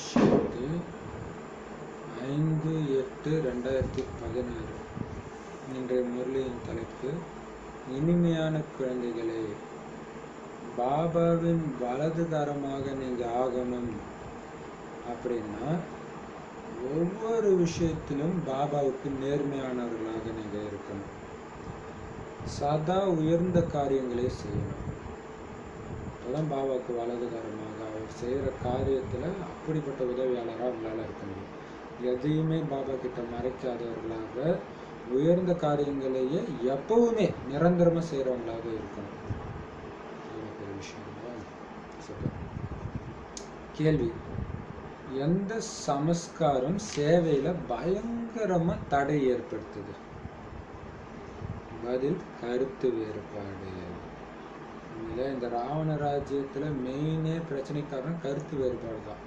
விஷயத்து 5/8/2016. இன்றைய முரளியின் தலைப்பு இனிமையான குழந்தைகளே, பாபாவின் வலதுகரமாக நீங்க ஆகணும் அப்படின்னா ஒவ்வொரு விஷயத்திலும் பாபாவுக்கு நேர்மையானவர்களாக நீங்க இருக்கணும். சதா உயர்ந்த காரியங்களை செய்யணும். அப்பதான் பாபாவுக்கு வலதுகரமாக அவர் செய்யற காரியத்துல அப்படிப்பட்ட உதவியாளராக அவங்களால இருக்க முடியும். எதையுமே பாபா கிட்ட மறைக்காதவர்களாக உயர்ந்த காரியங்களையே எப்பவுமே நிரந்தரமா செய்யறவங்களாக இருக்கணும். பெரிய விஷயம். கேள்வி: எந்த சமஸ்காரம் சேவையில பயங்கரமா தடை ஏற்படுத்துது? பதில்: கருத்து வேறுபாடு. இந்த ராவண ராஜ்யத்துல மெயினே பிரச்சனை காரணம் கருத்து வேறுபாடு தான்.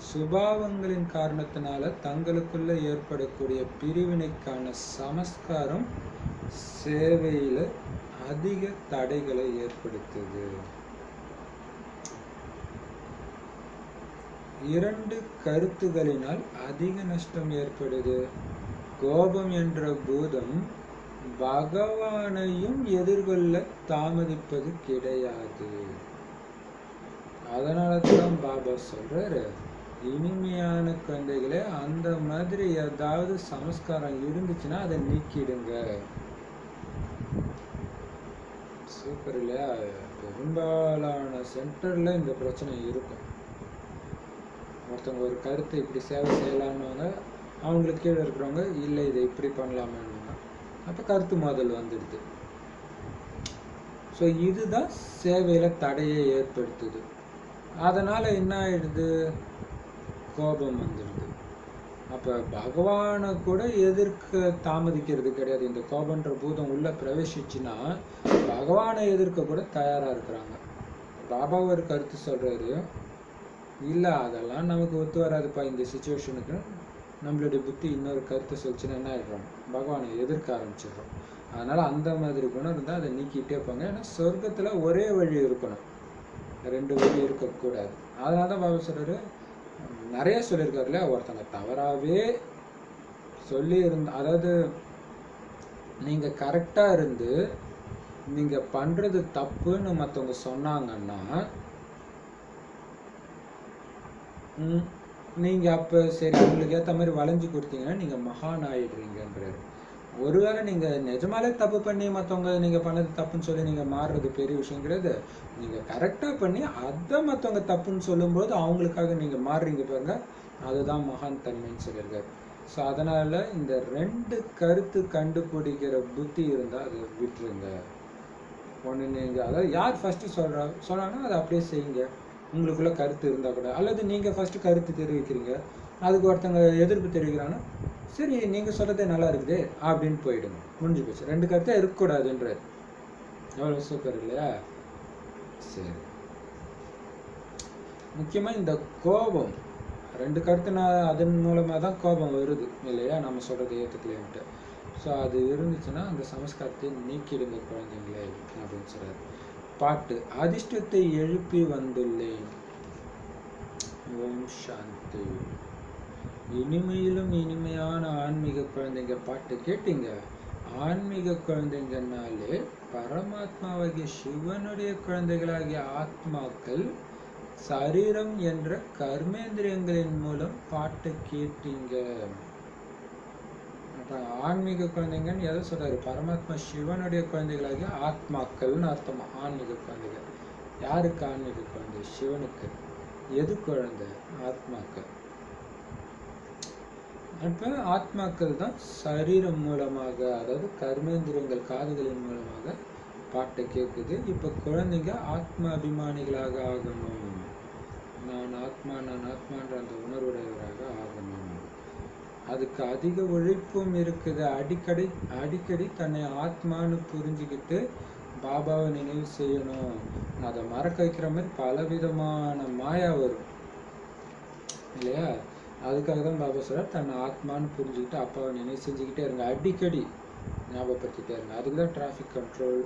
சுபாவங்களின் காரணத்தினால தங்களுக்குள்ள ஏற்படக்கூடிய பிரிவினைக்கான சமஸ்காரம் சேவையில அதிக தடைகளை ஏற்படுத்துது. 2 கருத்துகளினால் அதிக நஷ்டம் ஏற்படுது. கோபம் என்ற பூதம் பகவானையும் எதிர்கொள்ள தாமதிப்பது கிடையாது. அதனாலதான் பாபா சொல்றாரு, இனிமையான குழந்தைகளே, அந்த மாதிரி ஏதாவது சமஸ்காரம் இருந்துச்சுன்னா அதை நீக்கிடுங்க. சூப்பர் இல்லையா? பெரும்பாலான சென்டர்ல இந்த பிரச்சனை இருக்கும். ஒருத்தவங்க ஒரு கருத்து இப்படி சேவை செய்யலான்னு அவங்களுக்கு கீழே இருக்கிறவங்க இல்லை இதை இப்படி பண்ணலாமான்னு அப்ப கருத்து மோதல் வந்துடுது. ஸோ இதுதான் சேவையில தடையை ஏற்படுத்துது. அதனால என்ன ஆயிடுது? கோபம் வந்துடுது. அப்ப பகவானை கூட எதிர்க்க தாமதிக்கிறது கிடையாது. இந்த கோபன்ற பூதம் உள்ள பிரவேசிச்சுன்னா பகவானை எதிர்க்க கூட தயாரா இருக்கிறாங்க. பாபா ஒரு கருத்து சொல்றாரு, இல்ல அதெல்லாம் நமக்கு ஒத்து வராதுப்பா இந்த சுச்சுவேஷனுக்கு. நம்மளுடைய புத்தி இன்னொரு கருத்தை சொல்லிச்சுன்னா என்ன ஆயிடுறோம்? பகவானை எதிர்க்க ஆரம்பிச்சிடுறோம். அதனால அந்த மாதிரி குணம் இருந்தால் அதை நீக்கிட்டே இருப்பாங்க. ஏன்னா சொர்க்கத்துல ஒரே வழி இருக்கணும், 2 வழி இருக்கக்கூடாது. அதனால தான் பாபா சொல்றாரு, நிறைய சொல்லியிருக்காரு இல்லையா, ஒருத்தங்க தவறாவே சொல்லி அதாவது நீங்க கரெக்டா இருந்து நீங்க பண்றது தப்புன்னு மற்றவங்க சொன்னாங்கன்னா நீங்க அப்ப சரி அவங்களுக்கு ஏற்ற மாதிரி வளைஞ்சு கொடுத்தீங்கன்னா நீங்க மகான் ஆயிடுறீங்கன்றாரு. ஒருவேளை நீங்க நிஜமாலே தப்பு பண்ணி மற்றவங்க நீங்க பண்ணது தப்புன்னு சொல்லி நீங்க மாறுறது பெரிய விஷயம் கிடையாது. நீங்க கரெக்டா பண்ணி அதை மற்றவங்க தப்புன்னு சொல்லும்போது அவங்களுக்காக நீங்க மாறுறீங்க பாருங்க, அதுதான் மகான் தன்மைன்னு சொல்லியிருக்காரு. ஸோ அதனால இந்த 2 கருத்து கண்டுபிடிக்கிற புத்தி இருந்தா அதை விட்டுருங்க. ஒன்று நீங்க அதாவது யார் ஃபர்ஸ்ட் சொன்னாங்கன்னா அதை அப்படியே செய்யுங்க. உங்களுக்குள்ள கருத்து இருந்தா கூட, அல்லது நீங்க ஃபர்ஸ்ட் கருத்து தெரிவிக்கிறீங்க, அதுக்கு ஒருத்தங்க எதிர்ப்பு தெரிவிக்கிறாங்கன்னா சரி நீங்க சொல்றதே நல்லா இருக்குது அப்படின்னு போயிடுங்க, முடிஞ்சு போச்சு. 2 கருத்தே இருக்கக்கூடாதுன்றாரு. எவ்வளவு சூப்பர் இல்லையா? சரி, முக்கியமா இந்த கோபம் 2 கருத்துனா அதன் மூலமா தான் கோபம் வருது இல்லையா, நம்ம சொல்றதை ஏற்றுக்கலன்ட்டு. ஸோ அது இருந்துச்சுன்னா அந்த சமஸ்காரத்தை நீக்கிடுங்க குழந்தைங்களே அப்படின்னு சொல்றாரு. பாட்டு: அதிர்ஷ்டத்தை எழுப்பி வந்துள்ளேன். ஓம் சாந்தி. இனிமையிலும் இனிமையான ஆன்மீக குழந்தைங்க பாட்டு கேட்டீங்க. ஆன்மீக குழந்தைங்கனாலே பரமாத்மாவாகிய சிவனுடைய குழந்தைகளாகிய ஆத்மாக்கள் சரீரம் என்ற கர்மேந்திரியங்களின் மூலம் பாட்டு கேட்டீங்க. ஆன்மீக குழந்தைங்கன்னு எதை சொல்றாரு? பரமாத்மா சிவனுடைய குழந்தைகளாகிய ஆத்மாக்கள்னு அர்த்தமா. ஆன்மீக குழந்தைகள் யாருக்கு? ஆன்மீக குழந்தை சிவனுக்கு. எது குழந்தை? ஆத்மாக்கள். அப்ப ஆத்மாக்கள் தான் சரீரம் மூலமாக, அதாவது கர்மேந்திரியங்கள் காதுகளின் மூலமாக பாட்டை கேட்குது. இப்ப குழந்தைங்க ஆத்ம அபிமானிகளாக ஆகணும். நான் ஆத்மான்ற அந்த உணர்வுடையவராக ஆகணும். அதுக்கு அதிக உழைப்பும் இருக்குது. அடிக்கடி தன்னை ஆத்மான்னு புரிஞ்சுக்கிட்டு பாபாவை நினைவு செய்யணும். அதை மறக்க வைக்கிற மாதிரி பலவிதமான மாயா வரும் இல்லையா? அதுக்காக தான் பாபா சொல்றார், தன்னை ஆத்மான்னு புரிஞ்சுக்கிட்டு அப்பாவை நினைவு செஞ்சுக்கிட்டே இருங்க, அடிக்கடி ஞாபகப்படுத்திட்டே இருங்க. அதுக்கு தான் டிராஃபிக் கண்ட்ரோல்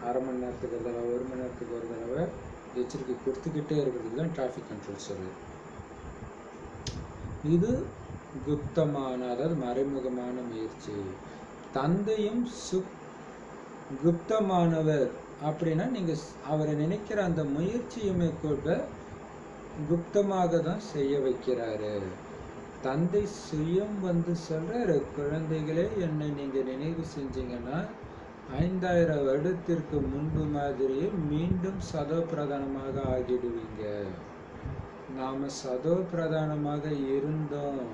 1/2 மணி நேரத்துக்கு ஒரு தடவை, 1 மணி நேரத்துக்கு ஒரு தடவை எச்சரிக்கை கொடுத்துக்கிட்டே இருக்கிறதுக்கு தான் டிராஃபிக் கண்ட்ரோல் சொல்லுது. இது குப்தமான, அதாவது மறைமுகமான முயற்சி. தந்தையும் குப்தமானவர் அப்படின்னா நீங்க அவரை நினைக்கிற அந்த முயற்சியுமே கூட குப்தமாக தான் செய்ய வைக்கிறாரு. தந்தை சுயம் வந்து சொல்றாரு, குழந்தைகளே என்னை நீங்க நினைவு செஞ்சீங்கன்னா 5000 வருடத்திற்கு முன்பு மாதிரியே மீண்டும் சதோ பிரதானமாக ஆகிடுவீங்க. நாம சதோ பிரதானமாக இருந்தோம்,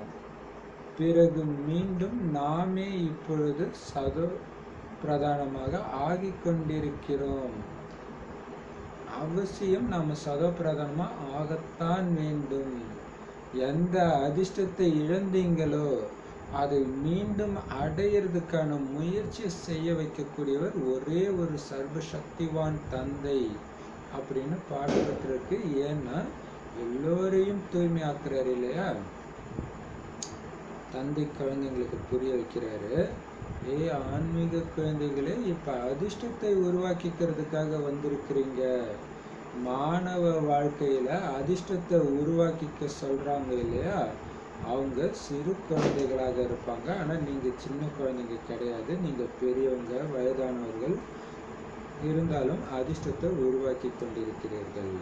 பிறகு மீண்டும் நாமே இப்பொழுது சதோ பிரதானமாக ஆகிக்கொண்டிருக்கிறோம். அவசியம் நாம சதோ பிரதானமா ஆகத்தான் வேண்டும். எந்த அதிர்ஷ்டத்தை இழந்தீங்களோ அதை மீண்டும் அடையிறதுக்கான முயற்சியை செய்ய வைக்கக்கூடியவர் ஒரே ஒரு சர்வசக்திவான் தந்தை அப்படின்னு பாடப்பட்டிருக்கு. ஏன்னா எல்லோரையும் தூய்மையாக்குறாரு இல்லையா? தந்தை குழந்தைங்களுக்கு புரிய வைக்கிறாரு, ஆன்மீக குழந்தைகளே, இப்ப அதிர்ஷ்டத்தை உருவாக்கிக்கிறதுக்காக வந்திருக்கிறீங்க. மாணவ வாழ்க்கையில அதிர்ஷ்டத்தை உருவாக்கிக்க சொல்றாங்க இல்லையா? அவங்க சிறு குழந்தைகளாக இருப்பாங்க. ஆனா நீங்க சின்ன குழந்தைங்க கிடையாது, நீங்க பெரியவங்க, வயதானவர்கள். இருந்தாலும் அதிர்ஷ்டத்தை உருவாக்கி கொண்டிருக்கிறீர்கள்.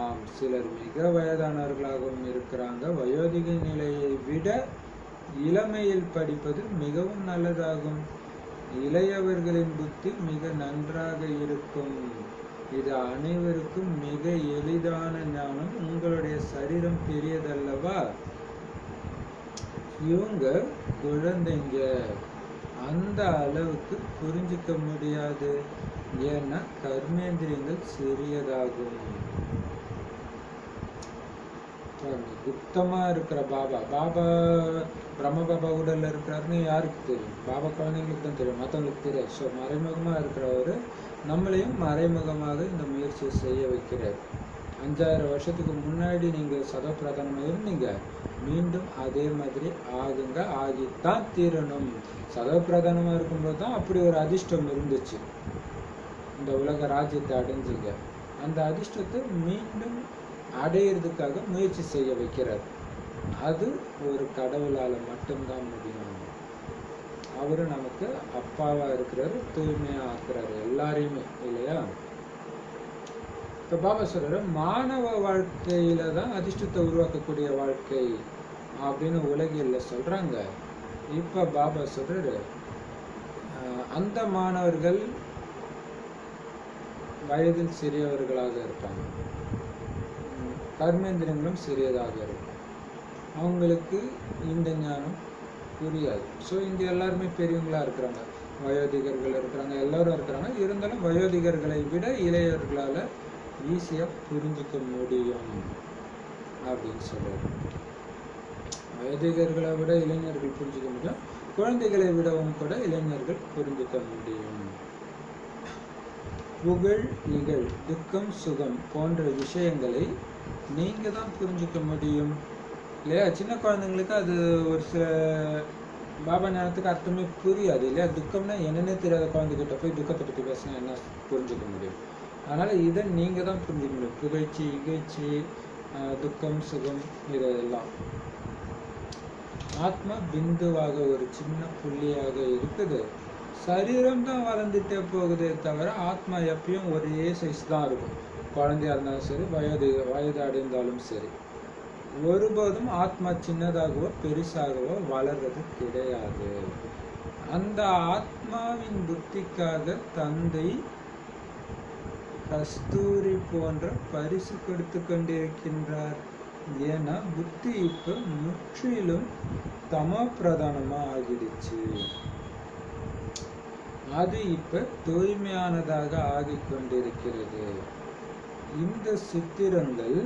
ஆம், சிலர் மிக வயதானவர்களாகவும் இருக்கிறாங்க. வயோதிக நிலையை விட இளமையில் படிப்பது மிகவும் நல்லதாகும். இளையவர்களின் புத்தி மிக நன்றாக இருக்கும். இது அனைவருக்கும் மிக எளிதான ஞானம். உங்களுடைய சரீரம் பெரியதல்லவா? இவங்க குழந்தைங்க, அந்த அளவுக்கு புரிஞ்சுக்க முடியாது. ஏன்னா கர்மேந்திரியங்கள் சிறியதாகும். குப்தமா இருக்கிற பாபா பிரம்ம பாபா உடல்ல இருக்கிறாருன்னு யாருக்கு தெரியும்? பாபா குழந்தைங்களுக்கு தான் தெரியும், மற்றவங்களுக்கு தெரியாது. ஸோ மறைமுகமா இருக்கிறவரு நம்மளையும் மறைமுகமாக இந்த முயற்சியை செய்ய வைக்கிறார். 5000 வருஷத்துக்கு முன்னாடி நீங்க சதோ பிரதானமாக இருந்தீங்க, மீண்டும் அதே மாதிரி ஆகுங்க, ஆகித்தான் தீரணும். சதோ பிரதானமா இருக்கும்போது தான் அப்படி ஒரு அதிர்ஷ்டம் இருந்துச்சு, இந்த உலக ராஜ்யத்தை அடைஞ்சிங்க. அந்த அதிர்ஷ்டத்தை மீண்டும் அடையிறதுக்காக முயற்சி செய்ய வைக்கிறார். அது ஒரு கடவுளால மட்டும்தான் முடியும். அவரு நமக்கு அப்பாவா இருக்கிறாரு, தூய்மையா ஆக்குறாரு எல்லாரையுமே இல்லையா? இப்ப பாபா சொல்றாரு, மாணவ வாழ்க்கையில தான் அதிர்ஷ்டத்தை உருவாக்கக்கூடிய வாழ்க்கை அப்படின்னு உலகில சொல்றாங்க. இப்ப பாபா சொல்றாரு, அந்த மாணவர்கள் வயதில் சிறியவர்களாக இருப்பாங்க, கர்மேந்திரங்களும் சிறியதாக இருக்கும், அவங்களுக்கு இந்த ஞானம் புரியாது. ஸோ இங்க எல்லாருமே பெரியவங்களா இருக்கிறாங்க, வயோதிகர்கள் இருக்கிறாங்க, எல்லாரும் இருக்கிறாங்க. இருந்தாலும் வயோதிகர்களை விட இளையவர்களால ஈஸியா புரிஞ்சுக்க முடியும் அப்படின்னு சொல்றாரு. வயோதிகர்களை விட இளைஞர்கள் புரிஞ்சுக்க முடியும், குழந்தைகளை விடவும் கூட இளைஞர்கள் புரிஞ்சுக்க முடியும். புகழ், நிகழ், துக்கம், சுகம் போன்ற விஷயங்களை நீங்க தான் புரிஞ்சுக்க முடியும் இல்லையா? சின்ன குழந்தைங்களுக்கு அது ஒரு சில பாபா ஞானத்துக்கு அர்த்தமே புரியாது இல்லையா? துக்கம்னா என்னன்னே தெரியாத குழந்தைகிட்ட போய் துக்கத்தை பற்றி பேசினா என்ன புரிஞ்சுக்க முடியும்? அதனால இதை நீங்க தான் புரிஞ்சுக்க முடியும். புகழ்ச்சி, இகழ்ச்சி, துக்கம், சுகம், இதெல்லாம் ஆத்மா பிந்துவாக ஒரு சின்ன புள்ளியாக இருக்குது. சரீரம் தான் வளர்ந்துட்டே போகுதே தவிர ஆத்மா எப்பயும் ஒரே சைஸ் தான் இருக்கும். குழந்தையா இருந்தாலும் சரி, வயது அடைந்தாலும் சரி, ஒருபோதும் ஆத்மா சின்னதாகவோ பெருசாகவோ வளர்றது கிடையாது. அந்த ஆத்மாவின் புத்திக்காக தந்தை கஸ்தூரி போன்ற பரிசு கொடுத்து கொண்டிருக்கின்றார். ஏன்னா புத்தி இப்ப முற்றிலும் தமோ பிரதானமா ஆகிடுச்சு. அது இப்ப தூய்மையானதாக ஆகிக்கொண்டிருக்கிறது. இந்த சித்திரங்கள்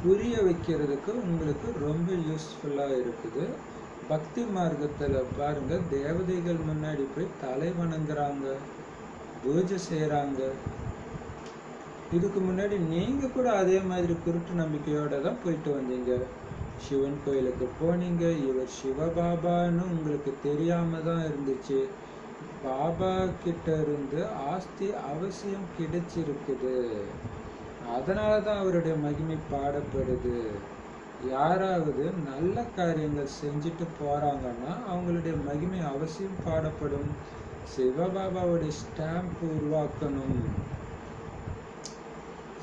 புரிய வைக்கிறதுக்கு உங்களுக்கு ரொம்ப யூஸ்ஃபுல்லா இருக்குது. பக்தி மார்க்கத்துல பாருங்க, தேவதைகள் முன்னாடி போய் தலை வணங்குறாங்க, பூஜை செய்யறாங்க. இதுக்கு முன்னாடி நீங்க கூட அதே மாதிரி குருட்டு நம்பிக்கையோட தான் போயிட்டு வந்தீங்க. சிவன் கோயிலுக்கு போனீங்க, இவர் சிவபாபான்னு உங்களுக்கு தெரியாம தான் இருந்துச்சு. பாபா கிட்ட இருந்து ஆஸ்தி அவசியம் கிடைச்சிருக்குது. அதனால தான் அவருடைய மகிமை பாடப்படுது. யாராவது நல்ல காரியங்கள் செஞ்சுட்டு போறாங்கன்னா அவங்களுடைய மகிமை அவசியம் பாடப்படும். சிவபாபாவுடைய ஸ்டாம்ப் உருவாக்கணும்.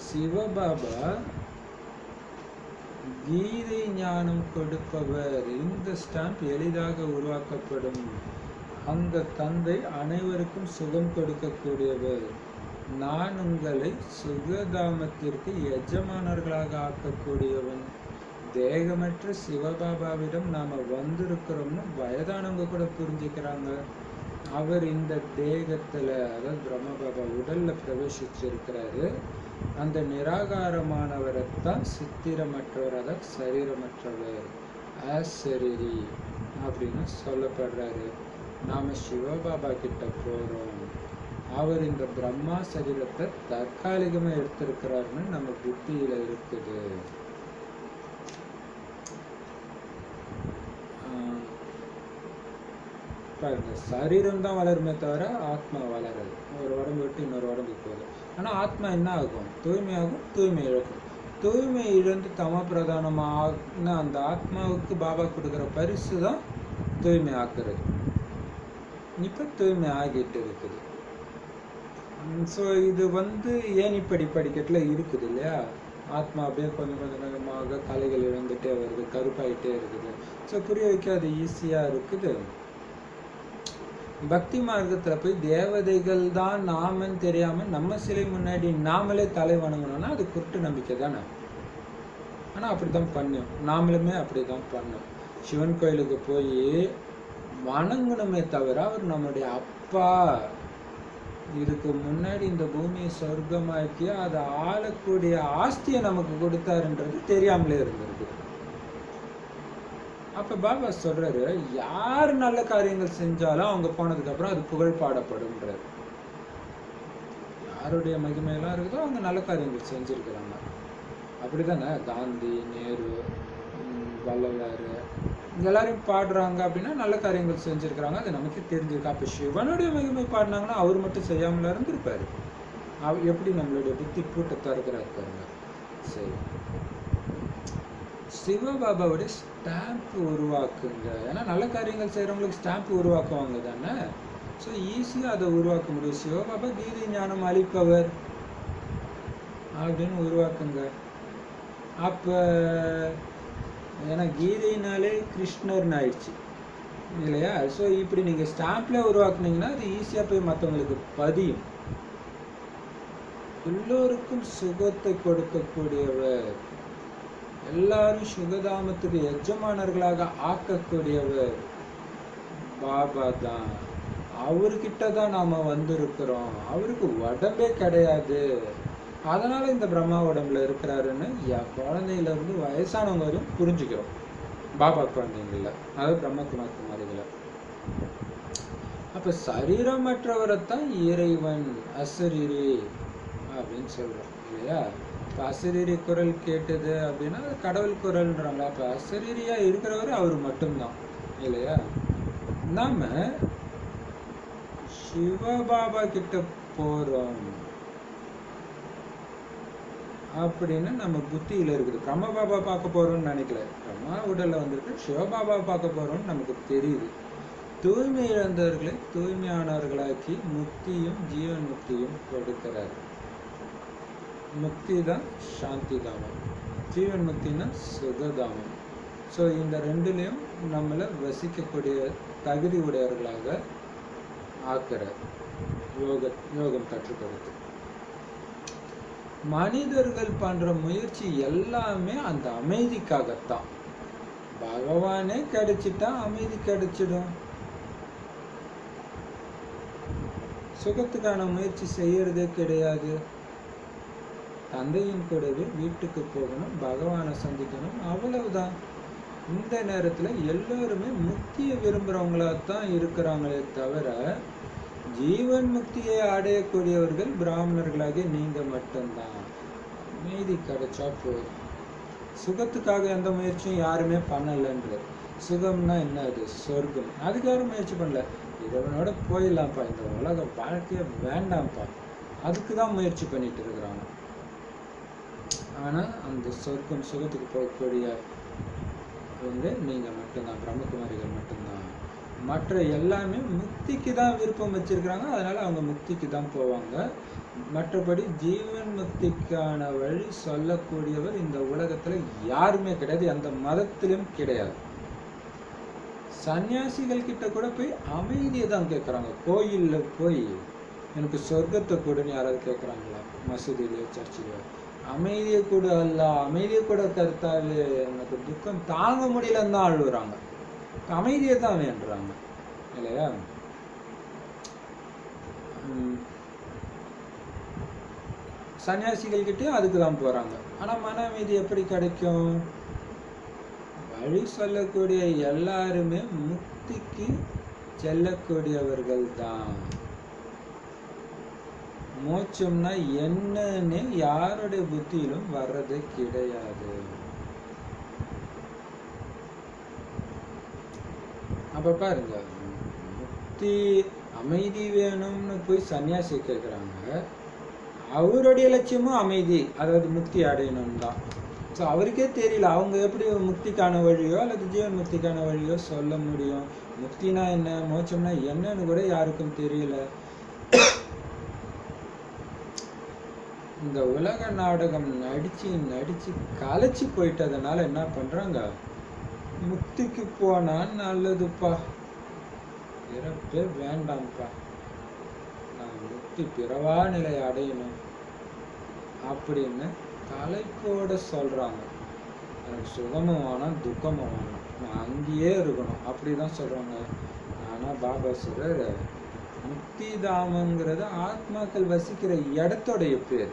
சிவபாபா கீதை ஞானம் கொடுப்பவர். இந்த ஸ்டாம்ப் எளிதாக உருவாக்கப்படும். அந்த தந்தை அனைவருக்கும் சுகம் கொடுக்கக்கூடியவர். நான் உங்களை சுகதாமத்திற்கு எஜமானர்களாக ஆக்கக்கூடியவன். தேகமற்ற சிவபாபாவிடம் நாம வந்திருக்கிறோம்னு வயதானவங்க கூட புரிஞ்சுக்கிறாங்க. அவர் இந்த தேகத்துல, அதாவது பிரம்மபாபா உடல்ல பிரவேசிச்சிருக்கிறாரு. அந்த நிராகாரமானவரைத்தான் சித்திரமற்றவர், அதாவது சரீரமற்றவர், அசரீரி அப்படின்னு சொல்லப்படுறாரு. நாம சிவபாபா கிட்ட போறோம். அவர் இந்த பிரம்மா சரீரத்தை தற்காலிகமா எடுத்திருக்கிறாருன்னு நம்ம புத்தியில இருக்குது. பாருங்க, சரீரம் தான் வளருமே தவிர ஆத்மா வளராது. ஒரு உடம்பு விட்டு இன்னொரு உடம்புக்கு போகுது. ஆனா ஆத்மா என்ன ஆகும்? தூய்மையாகும், தூய்மை இழக்கும். தூய்மை இழந்து தம பிரதானமான அந்த ஆத்மாவுக்கு பாபா கொடுக்குற பரிசு தான் தூய்மை ஆக்குறது. இப்ப தூய்மை ஆகிட்டு இருக்குது. ஸோ இது ஏணிப்படி படிக்கட்டுல இருக்குது இல்லையா? ஆத்மா அப்படியே கொஞ்சம் கொஞ்சமாக கலைகள் இழந்துட்டே வருது, கருப்பாயிட்டே இருக்குது. ஸோ புரிய வைக்க அது ஈஸியா இருக்குது. பக்தி மார்க்கத்துல போய் தேவதைகள் தான் நாமன்னு தெரியாம நம்ம சிலை முன்னாடி நாமளே தலை வணங்கணும்னா அது குருட்டு நம்பிக்கை தானே. ஆனா அப்படித்தான் பண்ணோம், நாமளுமே அப்படிதான் பண்ணோம். சிவன் கோயிலுக்கு போய் வணங்கணுமே தவிர அவர் நம்முடைய அப்பா, இதுக்கு முன்னாடி இந்த பூமியை சொர்க்கமாக்கி அதை ஆளக்கூடிய ஆஸ்தியை நமக்கு கொடுத்தாருன்றது தெரியாமலே இருந்திருக்கு. அப்ப பாபா சொல்றாரு, யார் நல்ல காரியங்கள் செஞ்சாலும் அவங்க போனதுக்கு அப்புறம் அது புகழ் பாடப்படும்ன்றாரு. யாருடைய மகிமையெல்லாம் இருக்குதோ அவங்க நல்ல காரியங்கள் செஞ்சிருக்கிறாங்க. அப்படிதானே காந்தி, நேரு, வள்ளலாறு எல்லாரையும் பாடுறாங்க அப்படின்னா நல்ல காரியங்கள் செஞ்சிருக்கிறாங்க, அது நமக்கு தெரிஞ்சிருக்கு. அப்ப சிவனுடைய மகிமை பாடினாங்கன்னா அவர் மட்டும் செய்யாமல இருந்திருப்பாரு. எப்படி நம்மளுடைய புத்தி பூட்டத்தா இருக்கிறாரு பாருங்க. சரி, சிவபாபாவுடைய ஸ்டாம்ப் உருவாக்குங்க. ஏன்னா நல்ல காரியங்கள் செய்யறவங்களுக்கு ஸ்டாம்ப் உருவாக்குவாங்க தானே. ஸோ ஈஸியாக அதை உருவாக்க முடியும். சிவபாபா கீதை ஞானம் அளிப்பவர் அப்படின்னு உருவாக்குங்க. அப்போ ஏன்னா கீதைனாலே கிருஷ்ணர்னு ஆயிடுச்சு இல்லையா? ஸோ இப்படி நீங்கள் ஸ்டாம்ப்ல உருவாக்குனீங்கன்னா அது ஈஸியாக போய் மற்றவங்களுக்கு பதியும். எல்லோருக்கும் சுகத்தை கொடுக்கக்கூடியவர், எல்லாரும் சுகதாமத்துக்கு எஜமானர்களாக ஆக்கக்கூடியவர் பாபா தான். அவர்கிட்ட தான் நாம வந்திருக்கிறோம். அவருக்கு உடம்பே கிடையாது, அதனால இந்த பிரம்மா உடம்புல இருக்கிறாருன்னு குழந்தையில இருந்து வயசானவங்க வரையும் புரிஞ்சுக்கிறோம். பாபா குழந்தைங்கள, அதாவது பிரம்மகுமார் குமாரிகளை. அப்ப சரீரமற்றவரைத்தான் இறைவன் அசரீரி அப்படின்னு சொல்றோம் இல்லையா? இப்போ அசரீரி குரல் கேட்டது அப்படின்னா அது கடவுள் குரல்ன்றாங்களா? அப்போ அசரீரியா இருக்கிறவர் அவர் மட்டும்தான் இல்லையா? நாம சிவபாபா கிட்ட போறோம் அப்படின்னு நம்ம புத்தியில இருக்குது. பிரம்ம பாபா பார்க்க போறோம்னு நினைக்கல, பிரம்மா உடல்ல வந்திருக்கு, சிவபாபா பார்க்க போறோம்னு நமக்கு தெரியுது. தூய்மை இழந்தவர்களை தூய்மையானவர்களாக்கி முக்தியும் ஜீவன் முக்தியும் கொடுக்கிறார். முக்தி தான் சாந்தி தாமம், ஜீவன் முக்தினா சுகதாமம். ஸோ இந்த ரெண்டுலேயும் நம்மளை வசிக்கக்கூடிய தகுதி உடையவர்களாக ஆக்கிறார் யோகம் கற்றுக் கொடுத்து. மனிதர்கள் பண்ற முயற்சி எல்லாமே அந்த அமைதிக்காகத்தான். பகவானே கிடைச்சிட்டா அமைதி கிடைச்சிடும். சுகத்துக்கான முயற்சி செய்யறதே கிடையாது. தந்தையின் கூடவே வீட்டுக்கு போகணும், பகவானை சந்திக்கணும், அவ்வளவுதான். இந்த நேரத்துல எல்லோருமே முக்தியை விரும்புறவங்களா தான் இருக்கிறாங்களே தவிர ஜீவன் முக்தியை அடையக்கூடியவர்கள் பிராமணர்களாக நீங்க மட்டும்தான். அமைதி கிடைச்சா போதும். சுகத்துக்காக எந்த முயற்சியும் யாருமே பண்ணலன்ற. சுகம்னா என்ன? அது சொர்க்கம். அதுக்கு யாரும் முயற்சி பண்ணல. இறைவனோட போயிடலாம்ப்பா, இந்த உலக வாழ்க்கைய வேண்டாம்ப்பா, அதுக்கு தான் முயற்சி பண்ணிட்டு இருக்கிறாங்க. ஆனா அந்த சொர்க்கம் சுகத்துக்கு போகக்கூடிய நீங்க மட்டும்தான், பிரம்மகுமாரிகள் மட்டும்தான். மற்ற எல்லாமே முக்திக்கு தான் விருப்பம் வச்சிருக்கிறாங்க, அதனால அவங்க முக்திக்கு தான் போவாங்க. மற்றபடி ஜீவன் முக்திக்கான வழி சொல்லக்கூடியவர் இந்த உலகத்துல யாருமே கிடையாது, எந்த மதத்திலும் கிடையாது. சன்னியாசிகள் கிட்ட கூட போய் அமைதியை தான் கேட்குறாங்க. கோயில்ல போய் எனக்கு சொர்க்கத்தை கொடுன்னு யாராவது கேட்குறாங்களா? மசூதியிலையோ சர்ச்சிலையோ அமைதியை கூட அல்ல, அமைதியை கூட கருத்தாவே எனக்கு துக்கம் தாங்க முடியலன்னு தான் அழுகுறாங்க. அமைதியை தான் வேண்டுறாங்க இல்லையா? சன்னியாசிகள் கிட்டயும் அதுக்கு தான் போறாங்க. ஆனா மன அமைதி எப்படி கிடைக்கும்? வழி சொல்லக்கூடிய எல்லாருமே முக்திக்கு செல்லக்கூடியவர்கள் தான். மோட்சம்னா என்னன்னு யாருடைய புத்தியிலும் வர்றது கிடையாது. அப்ப பாருங்க, முக்தி அமைதி வேணும்னு போய் சன்னியாசி கேட்குறாங்க. அவருடைய லட்சியமும் அமைதி, அதாவது முக்தி அடையணும் தான். ஸோ அவருக்கே தெரியல அவங்க எப்படி முக்திக்கான வழியோ அல்லது ஜீவன் முக்திக்கான வழியோ சொல்ல முடியும். முக்தினா என்ன, மோட்சம்னா என்னன்னு கூட யாருக்கும் தெரியல. இந்த உலக நாடகம் நடிச்சு நடிச்சு கலைச்சி போயிட்டதுனால என்ன பண்றாங்க, முக்திக்கு போனா நல்லதுப்பா, இறப்பே வேண்டாம்ப்பா, நான் முக்தி பிறவா நிலை அடையணும் அப்படின்னு தலைப்போட சொல்றாங்க. எனக்கு சுகமும் வேணாம் துக்கமும் வேணாம், நான் அங்கேயே இருக்கணும் அப்படிதான் சொல்றாங்க. ஆனா பாபா சொல்றாரு, முக்தி தாமங்கிறது ஆத்மாக்கள் வசிக்கிற இடத்தோடைய பேர்.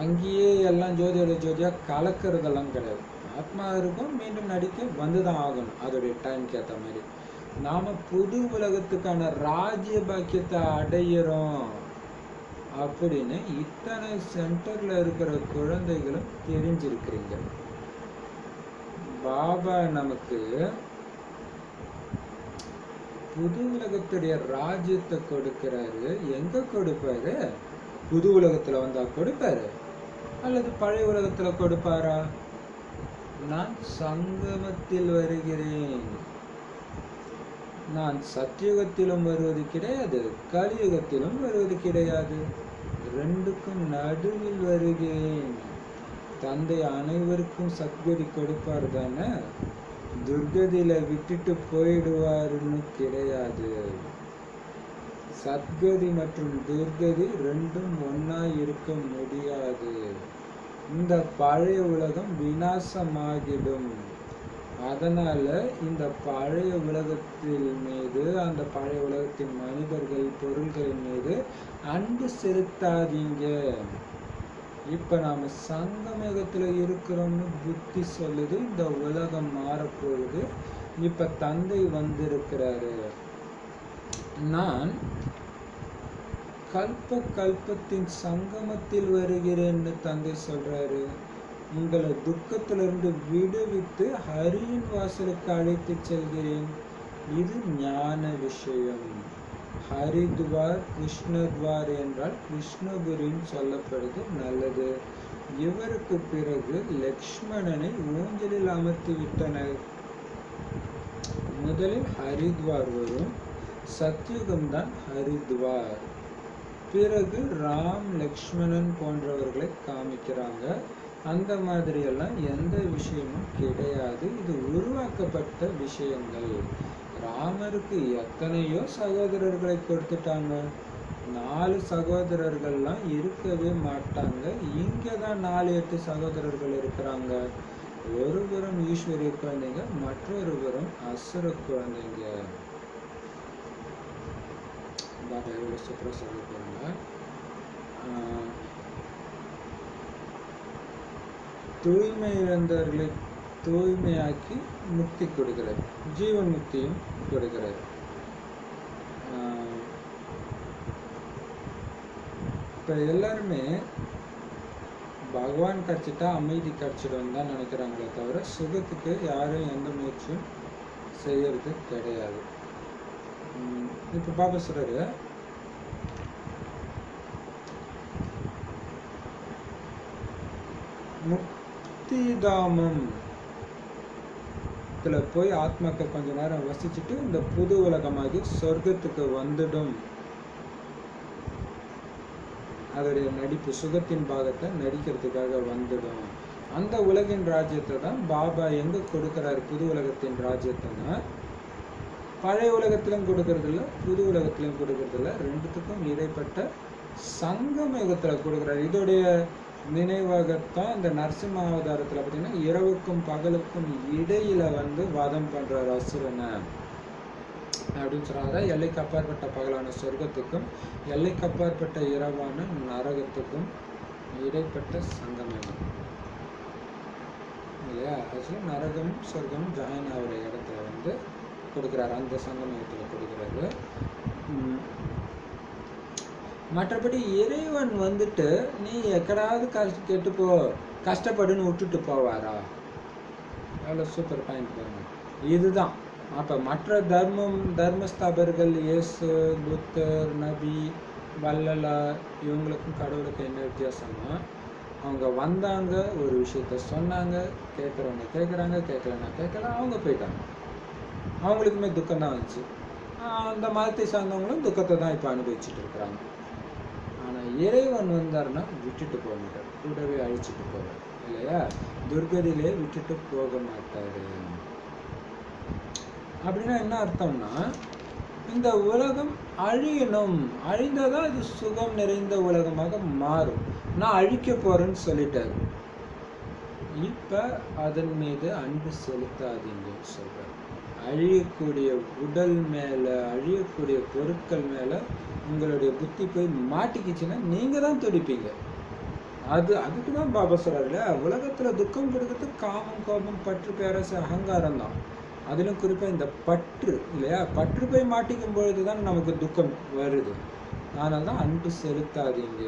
அங்கேயே எல்லாம் ஜோதியோட ஜோதியா கலக்கிறதெல்லாம் கிடையாது. ஆத்மா இருக்கும், மீண்டும் நடிக்க வந்துதான் ஆகணும் அதோடைய டைம்க்கு ஏற்ற மாதிரி. நாம புது உலகத்துக்கான ராஜ்ய பாக்கியத்தை அடையிறோம் அப்படின்னு இத்தனை சென்டர்ல இருக்கிற குழந்தைகளும் தெரிஞ்சிருக்கிறீங்க. பாபா நமக்கு புது உலகத்துடைய ராஜ்யத்தை கொடுக்கிறாரு. எங்க கொடுப்பாரு? புது உலகத்துல வந்தா கொடுப்பாரு அல்லது பழைய உலகத்துல கொடுப்பாரா? நான் சங்கமத்தில் வருகிறேன், நான் சத்தியுகத்திலும் வருவது கிடையாது, கலியுகத்திலும் வருவது கிடையாது, ரெண்டுக்கும் நடுவில் வருகிறேன். தந்தை அனைவருக்கும் சத்கதி கொடுப்பார் தானே, துர்கதியில விட்டுட்டு போயிடுவாருன்னு கிடையாது. சத்கதி மற்றும் துர்கதி ரெண்டும் ஒன்னா இருக்க முடியாது. இந்த பழைய உலகம் விநாசமாகிடும். அதனால இந்த பழைய உலகத்தின் மீது, அந்த பழைய உலகத்தின் மனிதர்கள் பொருள்களின் மீது அன்பு செலுத்தாதீங்க. இப்ப நாம சங்கமயுகத்துல இருக்கிறோம்னு புத்தி சொல்லுது. இந்த உலகம் மாறப்போகுது. இப்ப தந்தை வந்திருக்கிறாரு. நான் கல்ப கல்பத்தின் சங்கமத்தில் வருகிறேன்னு தந்தை சொல்றாரு. உங்களை துக்கத்திலிருந்து விடுவித்து ஹரியின் வாசலுக்கு அழைத்து செல்கிறேன். இது ஞான விஷயம். ஹரித்வார் கிருஷ்ணத்வார் என்றால் கிருஷ்ணபுரின்னு சொல்லப்படுது. நல்லது. இவருக்கு பிறகு லக்ஷ்மணனை ஊஞ்சலில் அமர்த்தி விட்டனர். முதலில் ஹரித்வார் வரும், சத்யுகம்தான் ஹரித்வார். பிறகு ராம் லக்ஷ்மணன் போன்றவர்களை காமிக்கிறாங்க. அந்த மாதிரி எல்லாம் எந்த விஷயமும் கிடையாது. இது உருவாக்கப்பட்ட விஷயங்கள். ராமருக்கு எத்தனையோ சகோதரர்களை கொடுத்துட்டாங்க. 4 சகோதரர்கள்லாம் இருக்கவே மாட்டாங்க. இங்கதான் 4-8 சகோதரர்கள் இருக்கிறாங்க. ஒரு புறம் ஈஸ்வரிய குழந்தைங்க, மற்றொரு புறம் அசுர குழந்தைங்க. பாபா எவ்வளவு சூப்பரா சொல்ல போறாங்க. தூய்மை இழந்தவர்களை தூய்மையாக்கி முக்தி கொடுக்கிறார், ஜீவன் முக்தியும் கொடுக்கிறார். இப்ப எல்லாருமே பகவான் கிடைச்சிட்டா அமைதி கிடைச்சிடும் தான் நினைக்கிறாங்களே தவிர சுகத்துக்கு யாரும் எந்த முயற்சியும் செய்யறது கிடையாது. இப்ப பாபா சொல்றாரு, முக்திதாமம் போய் ஆத்மாக்கள் கொஞ்ச நேரம் வசிச்சுட்டு இந்த புது உலகமாகி சொர்க்கத்துக்கு வந்துடும். அதோடைய நடிப்பு சுகத்தின் பாகத்தை நடிக்கிறதுக்காக வந்துடும். அந்த உலகின் ராஜ்யத்தை தான் பாபா எங்க கொடுக்கிறாரு? புது உலகத்தின் ராஜ்யத்தைன்னா பழைய உலகத்திலும் கொடுக்கறது இல்லை, புது உலகத்திலும் கொடுக்கறது இல்லை. ரெண்டுத்துக்கும் இடைப்பட்ட சங்கம யுகத்துல கொடுக்குறாரு. இதோடைய நினைவாகத்தான் இந்த நரசிம்ம அவதாரத்துல பார்த்தீங்கன்னா இரவுக்கும் பகலுக்கும் இடையில வதம் பண்றாரு அசுரனை அப்படின்னு சொல்றாங்க. எல்லைக்கு அப்பாற்பட்ட பகலான சொர்க்கத்துக்கும் எல்லைக்கு அப்பாற்பட்ட இரவான நரகத்துக்கும் இடைப்பட்ட சங்கமம் இல்லையா? ஆக்சுவலி நரகமும் சொர்க்கமும் ஜாயின் ஆகிற இடத்துல கொடுக்குறாரு, அந்த சங்கமயத்துல கொடுக்குறாரு. மற்றபடி இறைவன் நீ எக்கடாவது கெட்டு கஷ்டப்படுன்னு விட்டுட்டு போவாரா? எவ்வளோ சூப்பர் பாயிண்ட் பாருங்க. இதுதான் அப்போ மற்ற தர்மஸ்தாபர்கள் இயேசு, புத்தர், நபி, வள்ளலார் இவங்களுக்கும் கடவுளுக்கும் என்ன வித்தியாசம்னா, அவங்க வந்தாங்க, ஒரு விஷயத்த சொன்னாங்க, கேட்குறவங்க கேட்குறாங்க, கேட்கலன்னா கேட்கல, அவங்க போயிட்டாங்க. அவங்களுக்குமே துக்கம் தான் வந்துச்சு. அந்த மதத்தை சார்ந்தவங்களும் துக்கத்தை தான் இப்போ அனுபவிச்சுட்டு இருக்கிறாங்க. ஆனால் இறைவன் வந்தாருன்னா விட்டுட்டு போக மாட்டார், கூடவே அழிச்சிட்டு போவார் இல்லையா? துர்கதியிலே விட்டுட்டு போக மாட்டார். அப்படின்னா என்ன அர்த்தம்னா, இந்த உலகம் அழியணும், அழிந்தாதான் இது சுகம் நிறைந்த உலகமாக மாறும். நான் அழிக்க போறேன்னு சொல்லிட்டாரு. இப்ப அதன் மீது அன்பு செலுத்தாதீங்கன்னு சொல்றாரு. அழியக்கூடிய உடல் மேல, அழியக்கூடிய பொருட்கள் மேல உங்களுடைய புத்தி போய் மாட்டிக்கிச்சுன்னா நீங்க தான் துடிப்பீங்க. அதுக்குதான் பாபா சொல்றாரு, உலகத்துல துக்கம் கொடுக்கறது காமம், கோபம், பற்று, பேராசை, அகங்காரம் தான். அதிலும் குறிப்பாக இந்த பற்று இல்லையா? பற்று போய் மாட்டிக்கும் பொழுதுதான் நமக்கு துக்கம் வருது. அதனால தான் அன்பு செலுத்தாதீங்க.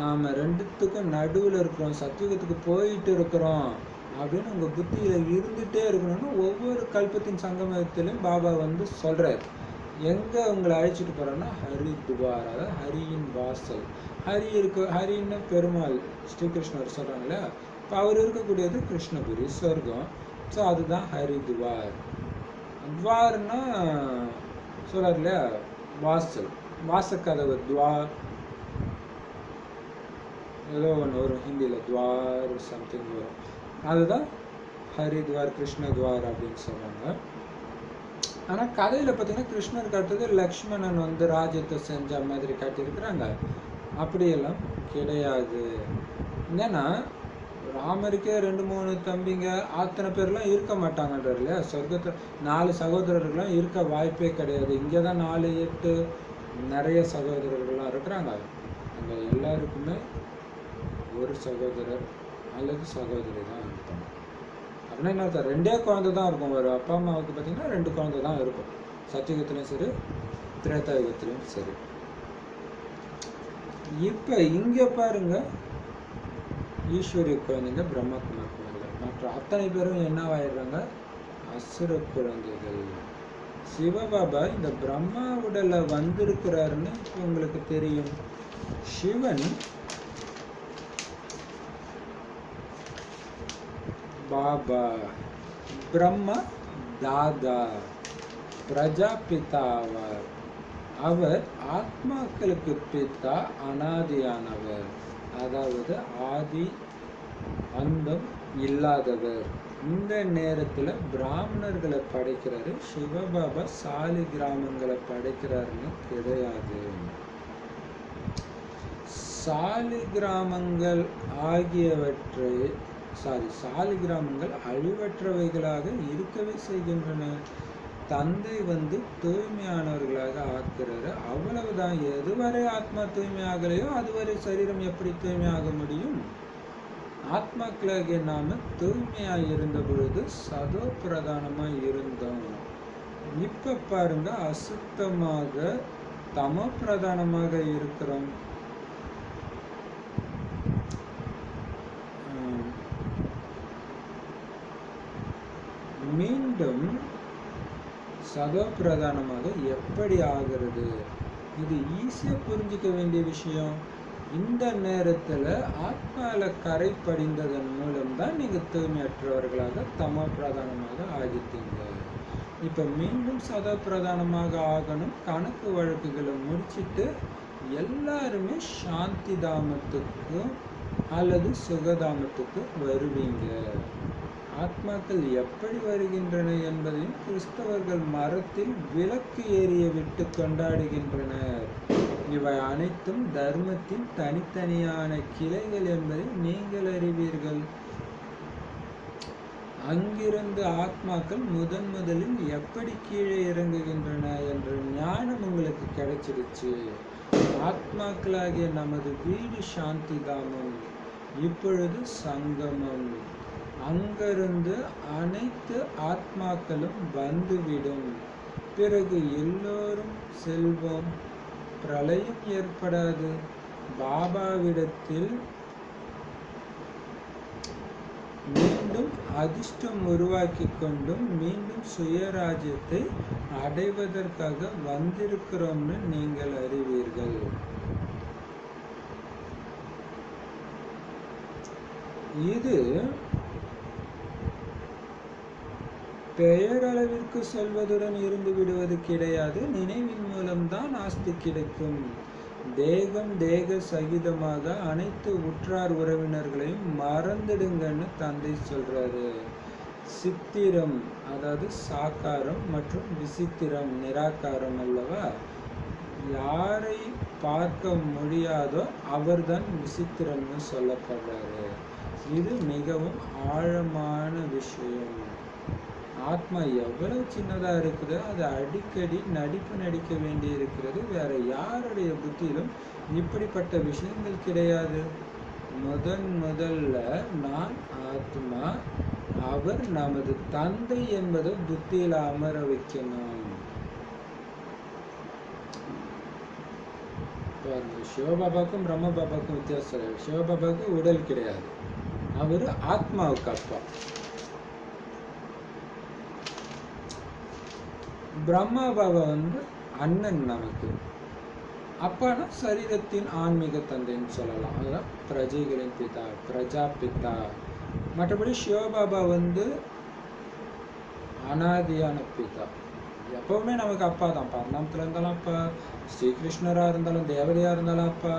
நாம ரெண்டுத்துக்கும் நடுவில் இருக்கிறோம், சத்தியுகத்துக்கு போயிட்டு இருக்கிறோம் அப்படின்னு உங்க புத்தியில இருந்துட்டே இருக்கணும்னு ஒவ்வொரு கல்பத்தின் சங்கமத்திலும் பாபா சொல்றாரு. எங்க உங்களை அழைச்சிட்டு போறோம்னா ஹரித்வார், அதாவது ஹரியின் வாசல். ஹரின்னு பெருமாள் ஸ்ரீகிருஷ்ணர் சொல்றாங்களே, இப்போ அவர் இருக்கக்கூடியது கிருஷ்ணபுரி சொர்க்கம். ஸோ அதுதான் ஹரித்வார். துவார்னா சொல்றாரு இல்லையா, வாசல், வாசக்கதவு, துவார் ஏதோ ஒன்று வரும் ஹிந்தியில், துவார் சம்திங் வரும், அதுதான் ஹரித்வார், கிருஷ்ணத்வார் அப்படின்னு சொல்றாங்க. ஆனால் கதையில் பார்த்தீங்கன்னா கிருஷ்ணருக்கு அடுத்தது லக்ஷ்மணன் ராஜ்யத்தை செஞ்ச மாதிரி காட்டியிருக்கிறாங்க. அப்படியெல்லாம் கிடையாது. என்னன்னா ராமருக்கே 2-3 தம்பிங்க, அத்தனை பேர்லாம் இருக்க மாட்டாங்கன்றார் இல்லையா? சொர்க்கத்தில் 4 சகோதரர்கள்லாம் இருக்க வாய்ப்பே கிடையாது. இங்கே தான் 4-8 நிறைய சகோதரர்கள்லாம் இருக்கிறாங்க. அங்கே எல்லாருக்குமே ஒரு சகோதரர் அல்லது சகோதரி தான் இருப்பாங்க. அப்படின்னா என்ன அர்த்தம்? 2 குழந்தை தான் இருக்கும். ஒரு அப்பா அம்மாவுக்கு பார்த்தீங்கன்னா 2 குழந்தை தான் இருக்கும். சத்தியுகத்திலையும் சரி, திரேதாயுகத்திலையும் சரி. இப்போ இங்கே பாருங்க, ஈஸ்வரிய குழந்தைங்க, பிரம்மகுமார் குழந்தைகள், மற்ற அத்தனை பேரும் என்னவாயிடுறாங்க? அசுர குழந்தைகள். சிவபாபா இந்த பிரம்மா உடல்ல வந்திருக்கிறாருன்னு உங்களுக்கு தெரியும். சிவன் பாபா, பிரம்மா தாதா, பிரஜாபிதா ஆவார். அவர் ஆத்மாக்களுக்கு பிதா, அனாதியானவர், அதாவது ஆதி அந்தம் இல்லாதவர். இந்த நேரத்தில் பிராமணர்களை படைக்கிறாரு சிவபாபா, சாலி கிராமங்களை படைக்கிறாருன்னு கிடையாது. சாலி கிராமங்கள் சாலி கிராமங்கள் அழிவற்றவைகளாக இருக்கவே செய்கின்றன. தந்தை தூய்மையானவர்களாக ஆக்குறாரு, அவ்வளவுதான். எதுவரை ஆத்மா தூய்மையாகலையோ அதுவரை சரீரம் எப்படி தூய்மையாக முடியும்? ஆத்மாக்களாகிய நாம தூய்மையாக இருந்த பொழுது சதோ பிரதானமாக இருந்தோம். இப்ப பாருங்க, அசுத்தமாக தமோ பிரதானமாக இருக்கிறோம். மீண்டும் சதோ பிரதானமாக எப்படி ஆகிறது? இது ஈஸியா புரிஞ்சிக்க வேண்டிய விஷயம். இந்த நேரத்துல ஆத்மால கரை படிந்ததன் மூலம்தான் நீங்க தூய்மையற்றவர்களாக தமோ பிரதானமாக ஆகிட்டீங்க. இப்ப மீண்டும் சதோ பிரதானமாக ஆகணும். கணக்கு வழக்குகளை முடிச்சிட்டு எல்லாருமே சாந்தி தாமத்துக்கு அல்லது சுகதாமத்துக்கு வருவீங்க. ஆத்மாக்கள் எப்படி வருகின்றன என்பதையும் கிறிஸ்தவர்கள் மரத்தில் விளக்கு ஏறிய விட்டு கொண்டாடுகின்றனர். இவை அனைத்தும் தர்மத்தின் தனித்தனியான கிளைகள் என்பதை நீங்கள் அறிவீர்கள். அங்கிருந்து ஆத்மாக்கள் முதலில் எப்படி கீழே இறங்குகின்றன என்ற ஞானம் உங்களுக்கு கிடைச்சிடுச்சு. ஆத்மாக்களாகிய நமது வீடு சாந்தி தாமம், இப்பொழுது சங்கமம். அங்கிருந்து அனைத்து ஆத்மாக்களும் வந்துவிடும். பிறகு எல்லோரும் செல்வோம். பிரளயம் ஏற்படாது. பாபாவிடத்தில் மீண்டும் அதிர்ஷ்டம் உருவாக்கி கொண்டும் மீண்டும் சுயராஜ்யத்தை அடைவதற்காக வந்திருக்கிறோம்னு நீங்கள் அறிவீர்கள். இது பெயரளவிற்கு சொல்வதுடன் இருந்து விடுவது கிடையாது. நினைவின் மூலம்தான் ஆஸ்தி கிடைக்கும். தேகம் தேக சகிதமாக அனைத்து உற்றார் உறவினர்களையும் மறந்துடுங்கன்னு தந்தை சொல்றாரு. சித்திரம் அதாவது சாக்காரம் மற்றும் விசித்திரம் நிராகாரம் அல்லவா? யாரை பார்க்க முடியாதோ அவர்தான் விசித்திரம்னு சொல்லப்படுறாரு. இது மிகவும் ஆழமான விஷயம். ஆத்மா எவ்வளவு சின்னதா இருக்குதோ அது அடிக்கடி நடிக்க வேண்டி இருக்கிறது. வேற யாருடைய புத்தியிலும் இப்படிப்பட்ட விஷயங்கள் கிடையாது. முதல்ல நான் ஆத்மா, அவர் நமது தந்தை என்பதை புத்தியில அமர வைக்கணும். சிவபாபாவுக்கும் பிரம்ம பாபாவுக்கும் வித்தியாசம். சிவபாபாவுக்கு உடல் கிடையாது, அவரு ஆத்மாவுக்கு அப்பா. பிரம்மா பாபா அண்ணன் நமக்கு. அப்பானா சரீரத்தின் ஆன்மீக தந்தைன்னு சொல்லலாம். அதுதான் பிரஜைகளின் பிதா, பிரஜா பிதா. மற்றபடி சிவபாபா அனாதியான பிதா. எப்பவுமே நமக்கு அப்பா தான். பரநாமத்துல இருந்தாலும் அப்பா, ஸ்ரீகிருஷ்ணரா இருந்தாலும் தேவதையா இருந்தாலும் அப்பா,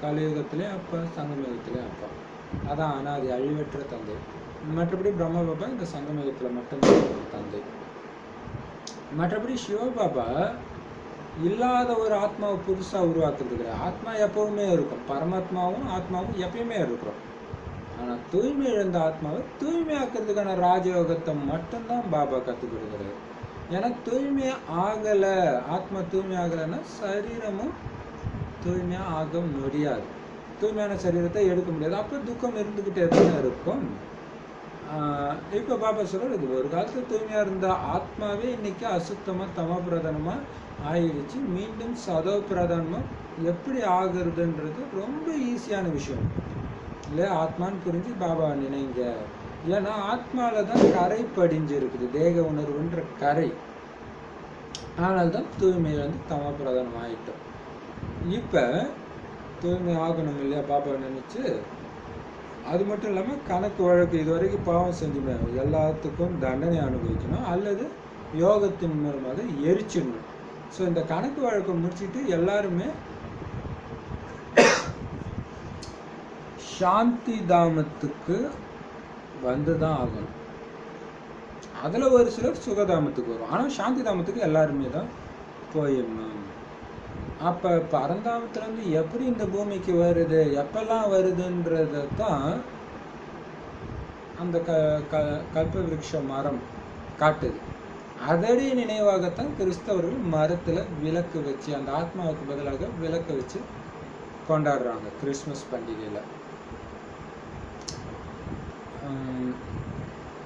கலியுகத்திலேயும் அப்பா, சங்கமயுகத்திலேயும் அப்பா. அதான் அனாதி அழிவற்ற தந்தை. மற்றபடி பிரம்ம பாபா இந்த சங்கமயுகத்துல மட்டும்தான் தந்தை. மற்றபடி சிவபாபா இல்லாத ஒரு ஆத்மாவை புதுசா உருவாக்குறது கிடையாது. ஆத்மா எப்பவுமே இருக்கும். பரமாத்மாவும் ஆத்மாவும் எப்பயுமே இருக்கிறோம். ஆனா தூய்மை இழந்த ஆத்மாவை தூய்மையாக்குறதுக்கான ராஜயோகத்தை மட்டும்தான் பாபா கற்றுக் கொடுக்குறாரு. ஏன்னா தூய்மை ஆகல, ஆத்மா தூய்மை ஆகலைன்னா சரீரமும் தூய்மையா ஆக முடியாது. தூய்மையான சரீரத்தை எடுக்க முடியாது. அப்ப துக்கம் இருந்துகிட்டே தானே இருக்கும். இப்போ பாபா சொல்றாரு, இது ஒரு காலத்துல தூய்மையா இருந்த ஆத்மாவே இன்னைக்கு அசுத்தமா தமோ பிரதானமா ஆயிடுச்சு. மீண்டும் சதோ பிரதானமா எப்படி ஆகுறதுன்றது ரொம்ப ஈஸியான விஷயம் இல்லையா? ஆத்மான்னு புரிஞ்சு பாபா நினைங்க. ஏன்னா ஆத்மால தான் கரை படிஞ்சு இருக்குது, தேக உணர்வுன்ற கரை. ஆனால்தான் தூய்மை தமோ பிரதானம் ஆயிட்டோம். இப்ப தூய்மை ஆகணும் இல்லையா பாபா நினைச்சு. அது மட்டும் இல்லாமல் கணக்கு வழக்கு இதுவரைக்கும் பாவம் செஞ்சுமே எல்லாத்துக்கும் தண்டனை அனுபவிக்கணும் அல்லது யோகத்தின் மூலமாக எரிச்சிடணும். ஸோ இந்த கணக்கு வழக்கை முடிச்சுட்டு எல்லாருமே சாந்தி தாமத்துக்கு வந்துதான் ஆகணும். அதுல ஒரு சிலர் சுகதாமத்துக்கு வரும். ஆனால் சாந்தி தாமத்துக்கு எல்லாருமே தான் போயிடணும். அப்போ பரந்தாமத்துலேருந்து எப்படி இந்த பூமிக்கு வருது, எப்பெல்லாம் வருதுன்றதை தான் அந்த கல்ப விருட்ச மரம் காட்டுது. அதடி நினைவாகத்தான் கிறிஸ்தவர்கள் மரத்தில் விளக்கு வச்சு அந்த ஆத்மாவுக்கு பதிலாக விளக்கு வச்சு கொண்டாடுறாங்க கிறிஸ்மஸ் பண்டிகையில்.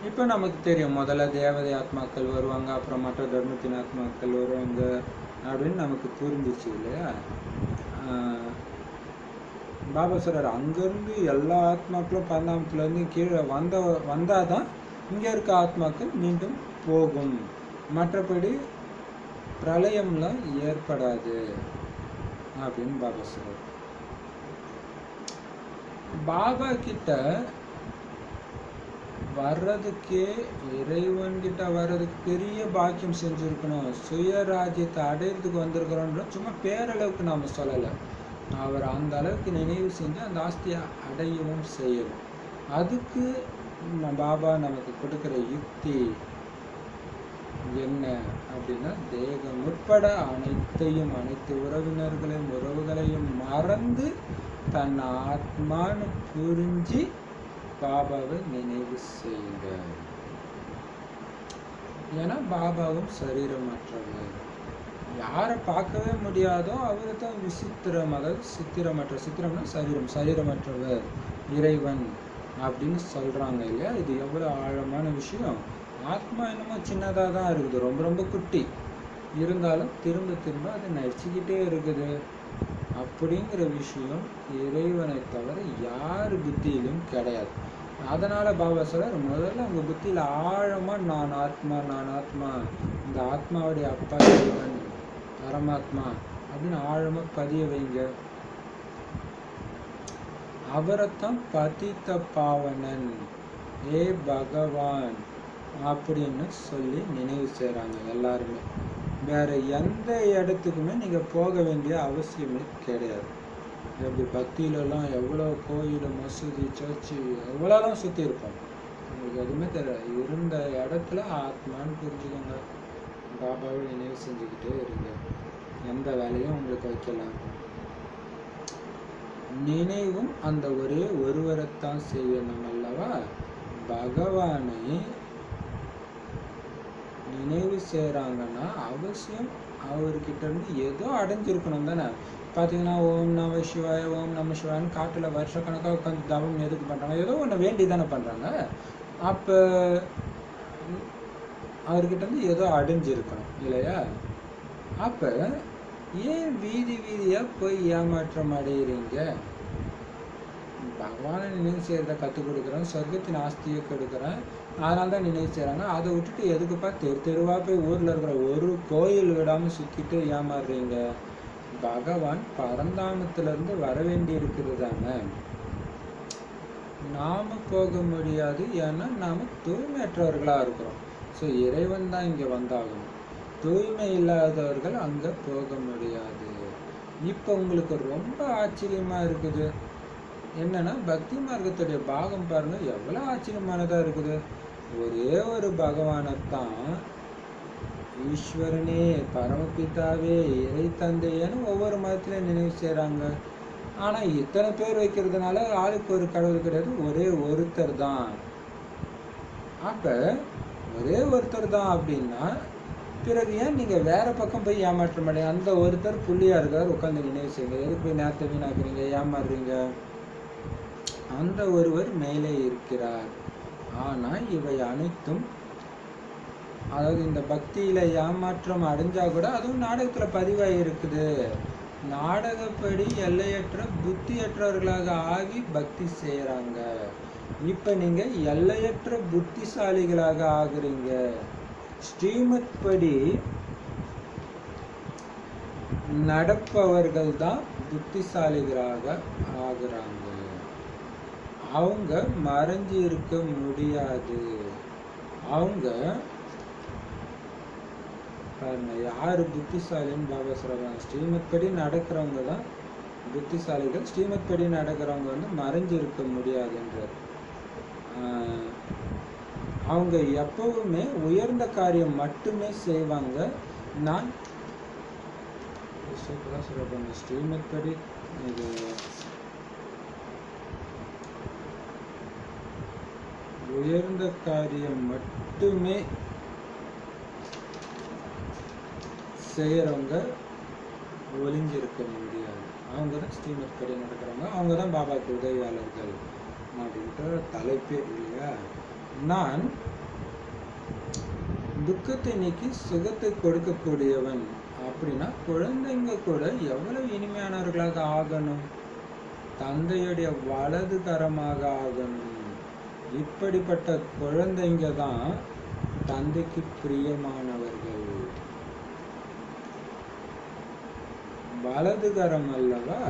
இப்போ நமக்கு தெரியும், முதல்ல தேவதை ஆத்மாக்கள் வருவாங்க, அப்புறம் மற்ற தர்மத்தின் ஆத்மாக்கள் வருவாங்க அப்படின்னு நமக்கு புரிஞ்சிச்சு இல்லையா? பாபா சொல்றாரு, அங்கேருந்து எல்லா ஆத்மாக்களும் பரந்தாமத்துலேருந்து கீழே வந்தாதான் இங்கே இருக்க ஆத்மாக்கள் மீண்டும் போகும். மற்றபடி பிரளயம்லாம் ஏற்படாது அப்படின்னு பாபா சொல்றாரு. பாபா கிட்ட வர்றதுக்கே, இறைவன் கிட்ட வர்றதுக்கு பெரிய பாக்கியம் செஞ்சிருக்கணும். சுயராஜ்யத்தை அடையிறதுக்கு வந்திருக்கிறோன்ற சும்மா பேரளவுக்கு நாம சொல்லலை. அவர் அந்த அளவுக்கு நினைவு செஞ்சு அந்த ஆஸ்தியை அடையவும் செய்யணும். அதுக்கு பாபா நமக்கு கொடுக்குற யுக்தி என்ன அப்படின்னா, தேகம் உட்பட அனைத்தையும், அனைத்து உறவுகளையும் மறந்து தன் ஆத்மான்னு புரிஞ்சு பாபாவை நினைவு செய்யுங்க. ஏன்னா பாபாவும் சரீரமற்றவர். யாரை பார்க்கவே முடியாதோ அவரை தான் விசித்திரம், அதாவது சித்திரம்னா சரீரமற்றவர் இறைவன் அப்படின்னு சொல்றாங்க இல்லையா? இது எவ்வளவு ஆழமான விஷயம். ஆத்மா என்னமோ சின்னதாக தான் இருக்குது, ரொம்ப ரொம்ப குட்டி இருந்தாலும் திரும்ப அது நடிச்சுக்கிட்டே இருக்குது. அப்படிங்கிற விஷயம் இறைவனை தவிர யார் புத்தியிலும் கிடையாது. அதனால பாபா சொல்றார், முதல்ல உங்க புத்தியில ஆழமா நான் ஆத்மா, இந்த ஆத்மாவுடைய அப்பா இறைவன் பரமாத்மா அப்படின்னு ஆழமா பதிய வைங்க. அவரைத்தான் பதித்த பாவனன், ஏ பகவான் அப்படின்னு சொல்லி நினைவு செய்றாங்க எல்லாருமே. வேற எந்த இடத்துக்குமே நீங்க போக வேண்டிய அவசியமே கிடையாது. எப்படி பக்தியிலலாம் எவ்வளோ கோயில், மசூதி, சர்ச்சு எவ்வளோலாம் சுற்றி இருப்போம், உங்களுக்கு எதுவுமே தெரியாது. இருந்த இடத்துல ஆத்மான்னு புரிஞ்சுக்கோங்க. பாபாவை நினைவு செஞ்சுக்கிட்டே இருங்க. எந்த வேலையும் உங்களுக்கு வைக்கலாம். நினைவும் அந்த ஒரே ஒருவரைத்தான் செய்யணும் அல்லவா? பகவானை நினைவு செய்கிறாங்கன்னா அவசியம் அவர்கிட்ட இருந்து ஏதோ அடைஞ்சிருக்கணும் தானே. பார்த்தீங்கன்னா ஓம் நம சிவாய, ஓம் நம சிவாயன்னு காட்டில் வருஷக்கணக்காக உட்காந்து தவம் எதுக்கு பண்ணுறாங்க? ஏதோ ஒன்று வேண்டி தானே பண்ணுறாங்க. அப்போ அவர்கிட்ட இருந்து ஏதோ அடைஞ்சிருக்கணும் இல்லையா? அப்போ ஏன் வீதியாக போய் ஏமாற்றம் அடைகிறீங்க? பகவானை நினைவு செய்கிறத கற்றுக் கொடுக்குறேன், சொர்க்கத்தின் ஆஸ்தியை கொடுக்குறேன், அதனால தான் நினைவு செய்கிறாங்க. அதை விட்டுட்டு எதுக்குப்பா தெருவாக போய் ஊரில் இருக்கிற ஒரு கோயில் விடாமல் சுற்றிட்டு ஏமாறுறீங்க? பகவான் பரந்தாமத்திலேருந்து வர வேண்டி இருக்கிறது தானே. நாம் போக முடியாது, ஏன்னா நாம் தூய்மையற்றவர்களாக இருக்கிறோம். ஸோ இறைவன் தான் இங்கே வந்தாகணும். தூய்மை இல்லாதவர்கள் அங்கே போக முடியாது. இப்போ உங்களுக்கு ரொம்ப ஆச்சரியமாக இருக்குது என்னன்னா, பக்தி மார்க்கத்துடைய பாகம் பாருங்க எவ்வளோ ஆச்சரியமானதாக இருக்குது. ஒரே ஒரு பகவானைத்தான் ஈஸ்வரனே, பரமபிதாவே, இறை தந்தையன்னு ஒவ்வொரு மதத்திலையும் நினைவு செய்கிறாங்க. ஆனால் இத்தனை பேர் வைக்கிறதுனால ஆளுக்கு ஒரு கடவுள் கிடையாது, ஒரே ஒருத்தர் தான். அப்போ ஒரே ஒருத்தர் தான் அப்படின்னா பிறகு ஏன் நீங்கள் வேற பக்கம் போய் ஏமாற்ற மாட்டீங்க? அந்த ஒருத்தர் புள்ளியாக இருக்கார், உட்காந்து நினைவு செய்யுங்க. எதுக்கு போய் நேரத்தை வீணாக்குறீங்க, ஏமாறுறீங்க? அந்த ஒருவர் மேலே இருக்கிறார். ஆனால் இவை அனைத்தும், அதாவது இந்த பக்தியில் ஏமாற்றம் அடைஞ்சா கூட அதுவும் நாடகத்தில் பதிவாகி இருக்குது. நாடகப்படி எல்லையற்ற புத்தியற்றவர்களாக ஆகி பக்தி செய்கிறாங்க. இப்போ நீங்கள் எல்லையற்ற புத்திசாலிகளாக ஆகுறீங்க. ஸ்ரீமத் படி நடப்பவர்கள் தான் புத்திசாலிகளாக ஆகுறாங்க. அவங்க மறைஞ்சு இருக்க முடியாது. அவங்க பாருங்க, யாரு புத்திசாலின்னு பாபா சொல்றாங்க. ஸ்ரீமத் படி நடக்கிறவங்க தான் புத்திசாலிகள். ஸ்ரீமத் படி நடக்கிறவங்க வந்து மறைஞ்சு இருக்க முடியாதுன்றார். அவங்க எப்பவுமே உயர்ந்த காரியம் மட்டுமே செய்வாங்க. நான் சூப்பராக சொல்றேன். ஸ்ரீமத் படி இது உயர்ந்த காரியம் மட்டுமே செய்கிறவங்க ஒளிஞ்சிருக்க முடியாது. அவங்க தான் ஸ்ரீமத் படி நடக்கிறவங்க, அவங்க தான் பாபாக்கு உதவியாளர்கள் அப்படின்ற தலைப்பே இல்லையா? நான் துக்கத்தை நீக்கி சுகத்தை கொடுக்கக்கூடியவன் அப்படின்னா குழந்தைங்க கூட எவ்வளவு இனிமையானவர்களாக ஆகணும், தந்தையுடைய வலது கரமாக ஆகணும். இப்படிப்பட்ட குழந்தைங்க தான் தந்தைக்கு பிரியமானவர்கள். வலது கரம் அல்லவா?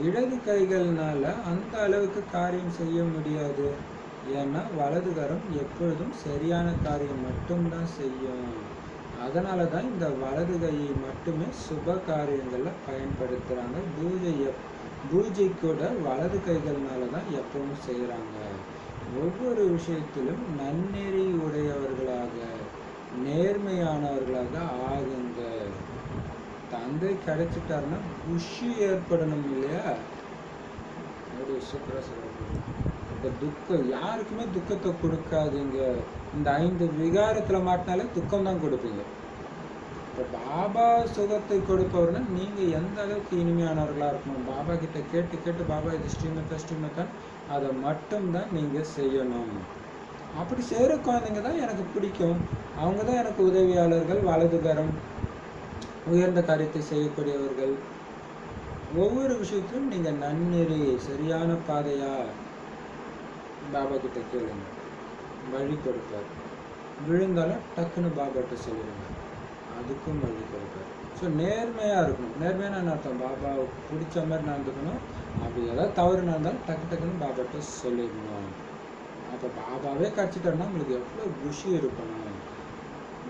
இடது கைகள்னால அந்த அளவுக்கு காரியம் செய்ய முடியாது. ஏன்னா வலது கரம் எப்பொழுதும் சரியான காரியம் மட்டும்தான் செய்யும். அதனால தான் இந்த வலது கையை மட்டுமே சுப காரியங்களில் பயன்படுத்துகிறாங்க. பூஜை கூட வலது கைகள்னால தான் எப்பவும் செய்கிறாங்க. ஒவ்வொரு விஷயத்திலும் நன்னெறி உடையவர்களாக, நேர்மையானவர்களாக ஆகுங்க. தந்தை கிடைச்சிட்டாருன்னா குஷி ஏற்படணும் இல்லையா? சூப்பரா சொல்லணும். இந்த துக்கம் யாருக்குமே துக்கத்தை கொடுக்காதீங்க. இந்த 5 விகாரத்துல மாட்டினாலே துக்கம் தான் கொடுப்பீங்க. இப்போ பாபா சுகத்தை கொடுப்பவர்னா நீங்க எந்த அளவுக்கு இனிமையானவர்களா இருக்கணும். பாபா கிட்ட கேட்டு கேட்டு பாபா இது ஸ்ரீமத்தான் அதை மட்டும்தான் நீங்க செய்யணும். அப்படி செய்கிற குழந்தைங்க தான் எனக்கு பிடிக்கும். அவங்க தான் எனக்கு உதவியாளர்கள், வலதுகரம், உயர்ந்த காரியத்தை செய்யக்கூடியவர்கள். ஒவ்வொரு விஷயத்திலும் நீங்க நன்னெறி சரியான பாதையா பாபா கிட்ட கேளுங்க, வழி கொடுப்பார். விழுந்தாலும் டக்குன்னு பாபாட்ட சொல்லிடுங்க, அதுக்கும் வழி கொடுப்பார். ஸோ நேர்மையாக இருக்கணும். நேர்மையான அர்த்தம் பாபா பிடிச்ச மாதிரி நடந்துக்கணும். அப்படி ஏதாவது தவறு நடந்தாலும் டக்குன்னு பாபாட்ட சொல்லிடணும். அப்போ பாபாவே கிடச்சிட்டோம்னா உங்களுக்கு எவ்வளோ குஷி இருக்கணும்.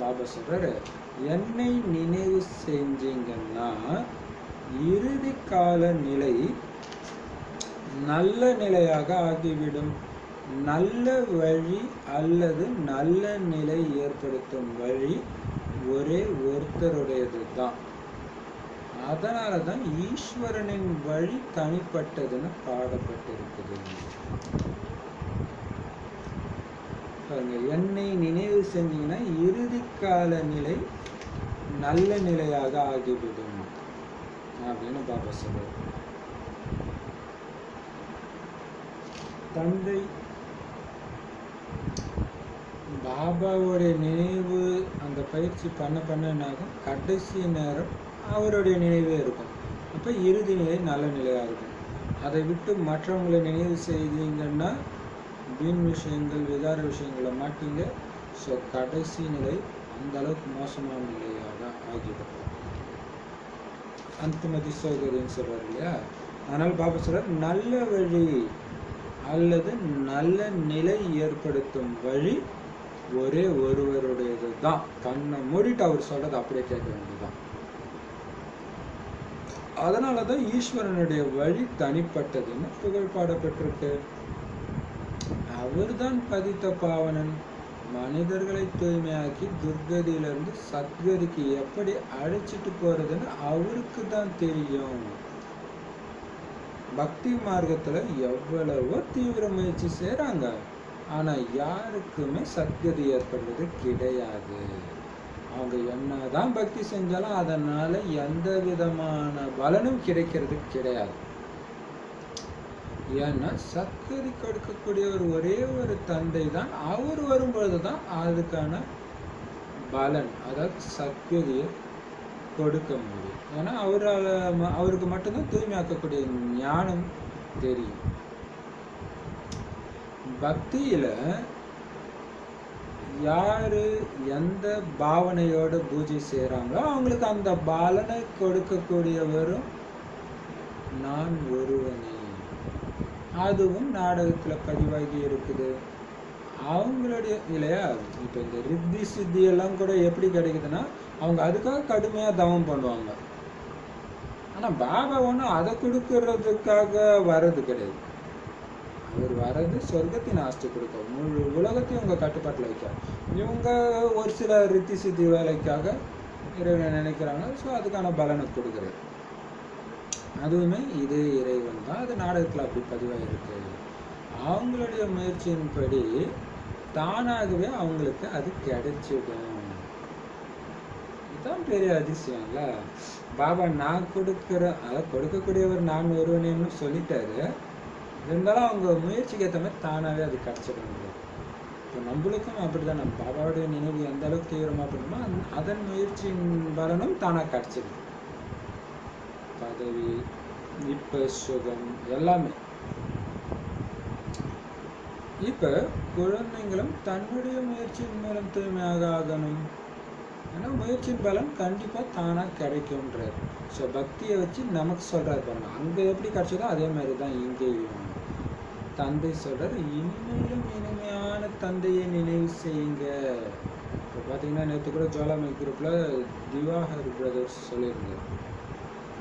பாபா சொல்றாரு, என்னை நினைவு செஞ்சீங்கன்னா இறுதி கால நிலை நல்ல நிலையாக ஆகிவிடும். நல்ல வழி அல்லது நல்ல நிலை ஏற்படுத்தும் வழி ஒரே ஒருத்தருடையது தான். அதனால தான் ஈஸ்வரனின் வழி தனிப்பட்டதுன்னு பாடப்பட்டிருக்குது. என்னை நினைவு செஞ்சீங்கன்னா இறுதி கால நிலை நல்ல நிலையாக ஆகிவிடும் அப்படின்னு பாபா சொல்றாரு. தந்தை பாபாவுடைய நினைவு அந்த பயிற்சி பண்ணனாகும் கடைசி நேரம் அவருடைய நினைவே இருக்கும். அப்போ இறுதி நிலை நல்ல நிலையாக இருக்கும். அதை விட்டு மற்றவங்களை நினைவு செய்தீங்கன்னா வீண் விஷயங்கள், விகார விஷயங்களை மாட்டீங்க. ஸோ கடைசி நிலை அந்த அளவுக்கு மோசமான நிலையாக ஆகிடும். அந்தமதி சௌகரியம் சொல்றாரு இல்லையா? அதனால் பாபா சொல்றார், நல்ல வழி அல்லது நல்ல நிலை ஏற்படுத்தும் வழி ஒரே ஒருவருடையது தான். கண்ணை மூடிட்டு அவர் சொல்றது அப்படியே கேட்க வேண்டியதுதான். அதனாலதான் ஈஸ்வரனுடைய வழி தனிப்பட்டதுன்னு புகழ் பாடப்பட்டிருக்கு. அவர்தான் பதித்த பாவனன். மனிதர்களை தூய்மையாக்கி துர்கதியிலிருந்து சத்கதிக்கு எப்படி அழைச்சிட்டு போறதுன்னு அவருக்கு தான் தெரியும். பக்தி மார்க்கத்துல எவ்வளவோ தீவிர முயற்சி செய்றாங்க, ஆனா யாருக்குமே சத்கதி ஏற்படுறது கிடையாது. அவங்க என்னதான் பக்தி செஞ்சாலும் அதனால எந்த விதமான பலனும் கிடைக்கிறது கிடையாது. ஏன்னா சத்கதி கொடுக்கக்கூடிய ஒரே ஒரு தந்தை தான். அவர் வரும்பொழுதுதான் அதுக்கான பலன், அதாவது சத்கதியை கொடுக்க முடியும். ஏன்னா அவருக்கு மட்டும்தான் தூய்மையாக்கக்கூடிய ஞானம் தெரியும். பக்தியில யாரு எந்த பாவனையோட பூஜை செய்யறாங்களோ அவங்களுக்கு அந்த பலனை கொடுக்கக்கூடியவரும் நான் ஒருவனே. அதுவும் நாடகத்துல பதிவாகி இருக்குது. அவங்களுடைய இல்லையா? இப்ப இந்த ரித்தி சித்தி எல்லாம் கூட எப்படி கிடைக்குதுன்னா அவங்க அதுக்காக கடுமையா தவம் பண்ணுவாங்க. ஆனா பாபா ஒன்றும் அதை கொடுக்கறதுக்காக வர்றது கிடையாது. அவர் வர்றது சொர்க்கத்தின் ஆஸ்தி கொடுக்க, முழு உலகத்தையும் உங்க கட்டுப்பாட்டில் வைக்க. இவங்க ஒரு சில ரித்தி சித்தி வேலைக்காக இறைவனை நினைக்கிறாங்க. ஸோ அதுக்கான பலனை கொடுக்குறது. அதுவுமே இதே இறைவன் தான். அது நாடகத்தில் அப்படி பதிவாயிருக்கு. அவங்களுடைய முயற்சியின்படி தானாகவே அவங்களுக்கு அது கிடைச்சிடும். இதுதான் பெரிய அதிசயம்ல. பாபா நான் கொடுக்குறேன், அதை கொடுக்கக்கூடியவர் நான் ஒருவனேன்னு சொல்லிட்டாரு. இருந்தாலும் அவங்க முயற்சிக்கு ஏற்ற மாதிரி தானாகவே அது கிடைச்சிடும். இப்போ நம்மளுக்கும் அப்படிதான். நம்ம பாபாவுடைய நினைவு எந்த அளவுக்கு தீவிரமாக பண்ணுமோ அதன் முயற்சியின் பலனும் தானாக கிடைச்சிடும். பதவி, இப்ப சுகம் எல்லாமே. இப்ப குழந்தைங்களும் தன்னுடைய முயற்சியின் மூலம் தூய்மையாக ஆகணும். ஆனால் முயற்சியின் பலன் கண்டிப்பாக தானாக கிடைக்கும்ன்றார். ஸோ பக்தியை வச்சு நமக்கு சொல்கிறார் பாருங்க. அங்கே எப்படி கிடைச்சதோ அதே மாதிரி தான் இங்கேயும் தந்தை சொல்கிறார், இனிமையிலும் இனிமையான தந்தையை நினைவு செய்யுங்க. இப்போ பார்த்தீங்கன்னா நேற்று கூட ஜுவாலாமை குரூப்பில் திவாகர் பிரதர்ஸ் சொல்லியிருந்தார்.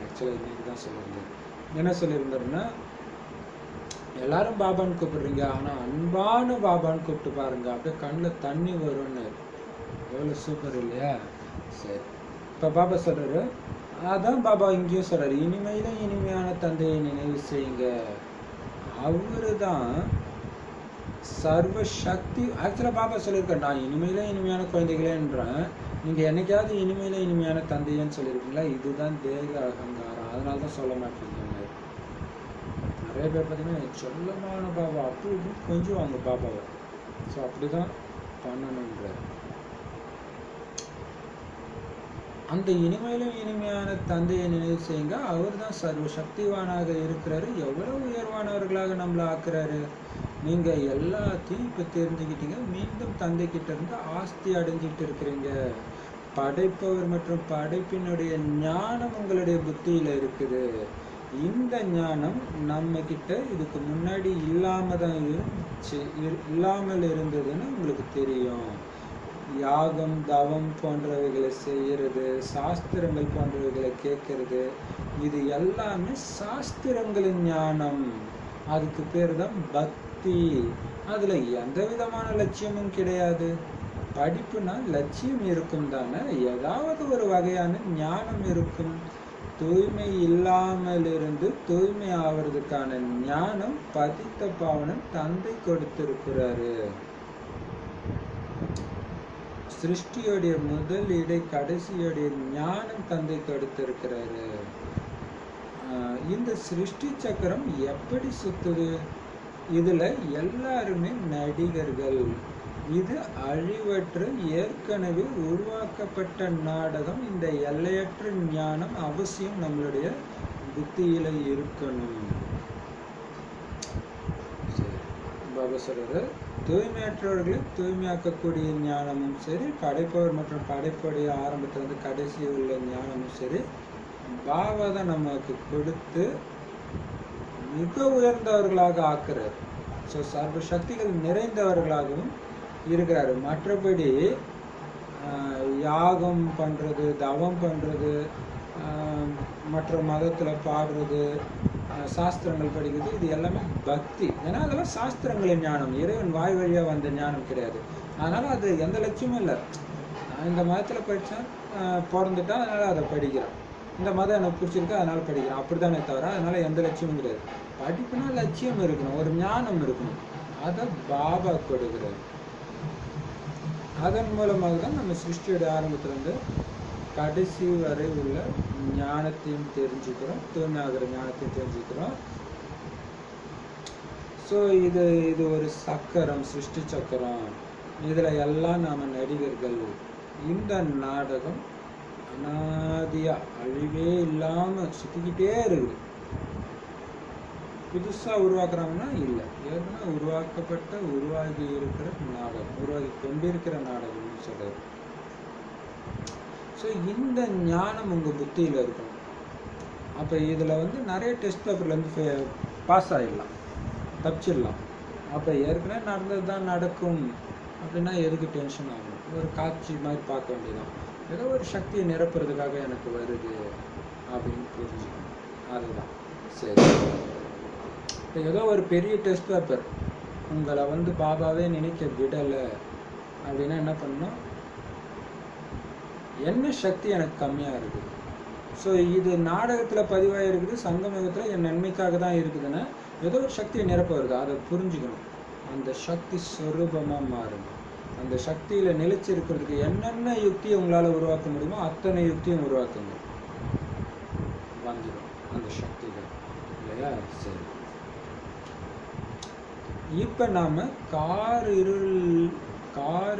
ஆக்சுவலாக இன்னைக்கு தான் சொல்லியிருந்தார். என்ன சொல்லியிருந்தாருன்னா, எல்லாரும் பாபான்னு கூப்பிடுறீங்க, ஆனால் அன்பான பாபான்னு கூப்பிட்டு பாருங்க, அப்படியே கண்ணில் தண்ணி வரும்னு. எவ்வளோ சூப்பர் இல்லையா? சரி, இப்போ பாபா சொல்கிறாரு, அதான் பாபா இங்கேயும் சொல்கிறாரு, இனிமையிலும் இனிமையான தந்தையை நினைவு செய்யுங்க. அவரு தான் சர்வ சக்தி. ஆக்சுவலாக பாபா சொல்லியிருக்காரு, நான் இனிமையில இனிமையான குழந்தைகளேன்றேன், நீங்கள் என்னைக்காவது இனிமையில இனிமையான தந்தையன்னு சொல்லியிருக்கீங்களா? இதுதான் தேக அகங்காரம், அதனால தான் சொல்ல மாட்டேங்க. நிறைய பேர் பார்த்தீங்கன்னா சொல்லமான பாபா அப்படி இப்படி கொஞ்சம் அவங்க பாபாவை. ஸோ அப்படி தான் பண்ணணுன்ற அந்த இனிமையிலும் இனிமையான தந்தையை நினைவு செய்யுங்க. அவர் தான் சர்வ சக்திவானாக இருக்கிறாரு. எவ்வளோ உயர்வானவர்களாக நம்மளை ஆக்குறாரு. நீங்கள் எல்லாத்தையும் இப்போ தெரிஞ்சுக்கிட்டீங்க. மீண்டும் தந்தை கிட்ட இருந்து ஆஸ்தி அடைஞ்சிட்டு இருக்கிறீங்க. படைப்பவர் மற்றும் படைப்பினுடைய ஞானம் உங்களுடைய புத்தியில் இருக்குது. இந்த ஞானம் நம்ம கிட்ட இதுக்கு முன்னாடி இல்லாமல் இருந்ததுன்னு உங்களுக்கு தெரியும். யாகம் தவம் போன்றவைகளை செய்யறது, சாஸ்திரங்கள் போன்றவைகளை கேட்கறது, இது எல்லாமே சாஸ்திரங்களின் ஞானம். அதுக்கு பேர் தான் பக்தி. அதுல எந்த விதமான லட்சியமும் கிடையாது. படிப்புனா லட்சியம் இருக்கும் தானே, ஏதாவது ஒரு வகையான ஞானம் இருக்கும். தூய்மை இல்லாமல் இருந்து தூய்மை ஆவறதுக்கான ஞானம் பதித்த பாவனன் தந்தை கொடுத்திருக்கிறாரு. சிருஷ்டியோடைய முதல் இடை கடைசியோடைய ஞானம் தந்தை கொடுத்திருக்கிறாரு. இந்த சிருஷ்டி சக்கரம் எப்படி சுத்துது? இதுல எல்லாருமே நடிகர்கள். இது அழிவற்ற ஏற்கனவே உருவாக்கப்பட்ட நாடகம். இந்த எல்லையற்ற ஞானம் அவசியம் நம்மளுடைய புத்தியில இருக்கணும். சரி, பாபா சொல்றாரு, தூய்மையற்றவர்களை தூய்மையாக்கக்கூடிய ஞானமும் சரி, படைப்பவர் மற்றும் படைப்புடைய ஆரம்பத்திலிருந்து கடைசி உள்ள ஞானமும் சரி, பாபா தான் நமக்கு கொடுத்து மிக உயர்ந்தவர்களாக ஆக்குறார். ஸோ சர்வ சக்திகள் நிறைந்தவர்களாகவும் இருக்கிறாரு. மற்றபடி யாகம் பண்ணுறது, தவம் பண்ணுறது, மற்ற மதத்தில் பாடுறது, சாஸ்திரங்கள் படிக்கிறது, இது எல்லாமே பக்தி. ஏன்னா அதெல்லாம் சாஸ்திரங்களின் ஞானம், இறைவன் வாய் வழியாக வந்த ஞானம் கிடையாது. அதனால் அது எந்த லட்சியமும் இல்லை. நான் இந்த மதத்தில் படித்தேன், பிறந்துட்டேன், அதனால் அதை படிக்கிறேன். இந்த மதம் எனக்கு பிடிச்சிருக்கு, அதனால் படிக்கிறேன். அப்படி தானே தவிர அதனால் எந்த லட்சியமும் கிடையாது. படிப்புனா லட்சியம் இருக்கணும், ஒரு ஞானம் இருக்கணும். அதை பாபா கொடுக்குறாரு. அதன் மூலமாக தான் நம்ம சிருஷ்டியோட ஆரம்பத்திலேருந்து கடைசி வரை உள்ள ஞானத்தையும் தெரிஞ்சுக்கிறோம், தூய்மையாகிற ஞானத்தையும் தெரிஞ்சுக்கிறோம். ஸோ இது ஒரு சக்கரம், சிருஷ்டி சக்கரம். இதில் எல்லாம் நாம் நடிகர்கள். இந்த நாடகம் அனாதியாக அழிவே இல்லாமல் சுற்றிக்கிட்டே இருக்குது. புதுசாக உருவாக்குறாங்கன்னா இல்லை, ஏற்கனவே உருவாகி இருக்கிற நாடகம், உருவாகி கொண்டிருக்கிற நாடகம்னு சொல்கிறார். ஸோ இந்த ஞானம் உங்கள் புத்தியில் இருக்கணும். அப்போ இதில் நிறைய டெஸ்ட் பேப்பர்லேருந்து பாஸ் ஆகிடலாம், தப்பிச்சிடலாம். அப்போ ஏற்கனவே நடந்தது தான் நடக்கும் அப்படின்னா எதுக்கு டென்ஷன் ஆகணும்? ஒரு காட்சி மாதிரி பார்க்க வேண்டியதான். ஏதோ ஒரு சக்தியை நிரப்புறதுக்காக எனக்கு வருது அப்படின்னு புரிஞ்சுக்கணும். அதுதான் சரி. இப்போ ஏதோ ஒரு பெரிய டெஸ்ட் பேப்பர் உங்களை பாபாவே நினைக்க விடலை அப்படின்னா என்ன பண்ணணும்? என்ன சக்தி எனக்கு கம்மியாக இருக்குது? ஸோ இது நாடகத்தில் பதிவாக இருக்குது, சங்கமயுகத்தில் என் நன்மைக்காக தான் இருக்குதுன்னா ஏதோ ஒரு சக்தியை நிரப்ப வருது, அதை புரிஞ்சுக்கணும். அந்த சக்தி ஸ்வரூபமாக மாறுங்க. அந்த சக்தியில் நிலைச்சி இருக்கிறதுக்கு என்னென்ன யுக்தியை உங்களால் உருவாக்க முடியுமோ அத்தனை யுக்தியும் உருவாக்குங்க, வந்துடும் அந்த சக்திகள் இல்லையா? சரி, இப்போ நாம் கார்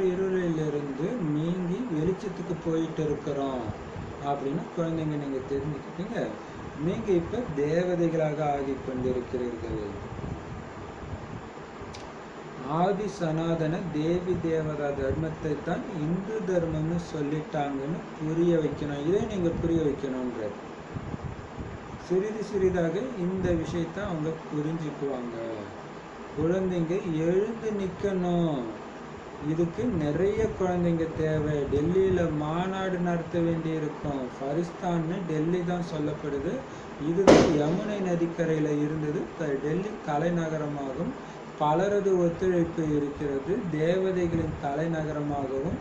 இருளிலிருந்து நீங்கி வெளிச்சத்துக்கு போயிட்டு இருக்கிறோம் அப்படின்னு குழந்தைங்க நீங்கள் தெரிஞ்சுக்கிட்டீங்க. நீங்கள் இப்போ தேவதைகளாக ஆகி கொண்டிருக்கிறீர்கள். ஆதி சனாதன தேவி தேவதா தர்மத்தை தான் இந்து தர்மம்னு சொல்லிட்டாங்கன்னு புரிய வைக்கணும். இதை நீங்க புரிய வைக்கணும்ன்ற சிறிது சிறிதாக இந்த விஷயத்த அவங்க புரிஞ்சுக்குவாங்க. குழந்தைங்க எழுந்து நிற்கணும். இதுக்கு நிறைய குழந்தைங்க தேவை. டெல்லியில் மாநாடு நடத்த வேண்டி இருக்கும். ஃபரிஸ்தான்னு டெல்லி தான் சொல்லப்படுது. இதுதான் யமுனை நதிக்கரையில் இருந்தது. டெல்லி தலைநகரமாகும். பலரது ஒத்துழைப்பு இருக்கிறது. தேவதைகளின் தலைநகரமாகவும்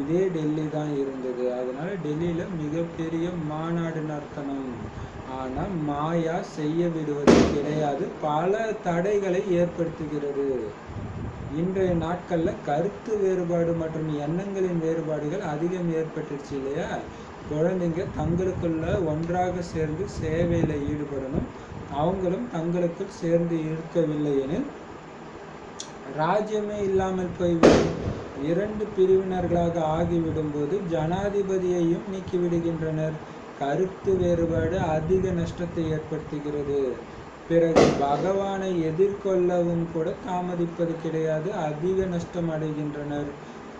இதே டெல்லி தான் இருந்தது. அதனால டெல்லியில் மிகப்பெரிய மாநாடு நடத்தணும். ஆனால் மாயா செய்ய விடுவது கிடையாது. பல தடைகளை ஏற்படுத்துகிறது. இன்றைய நாட்களில் கருத்து வேறுபாடு மற்றும் எண்ணங்களின் வேறுபாடுகள் அதிகம் ஏற்பட்டுருச்சு இல்லையா? குழந்தைங்க தங்களுக்குள்ள ஒன்றாக சேர்ந்து சேவையில் ஈடுபடணும். அவங்களும் தங்களுக்குள் சேர்ந்து இருக்கவில்லை எனில் ராஜ்யமே இல்லாமல் போய்விடும். இரண்டு பிரிவினர்களாக ஆகிவிடும் போது ஜனாதிபதியையும் நீக்கிவிடுகின்றனர். கருத்து வேறுபாடு அதிக நஷ்டத்தை ஏற்படுத்துகிறது. பிறகு பகவானை எதிர்கொள்ளவும் கூட தாமதிப்பது கிடையாது. அதிக நஷ்டம் அடைகின்றனர்.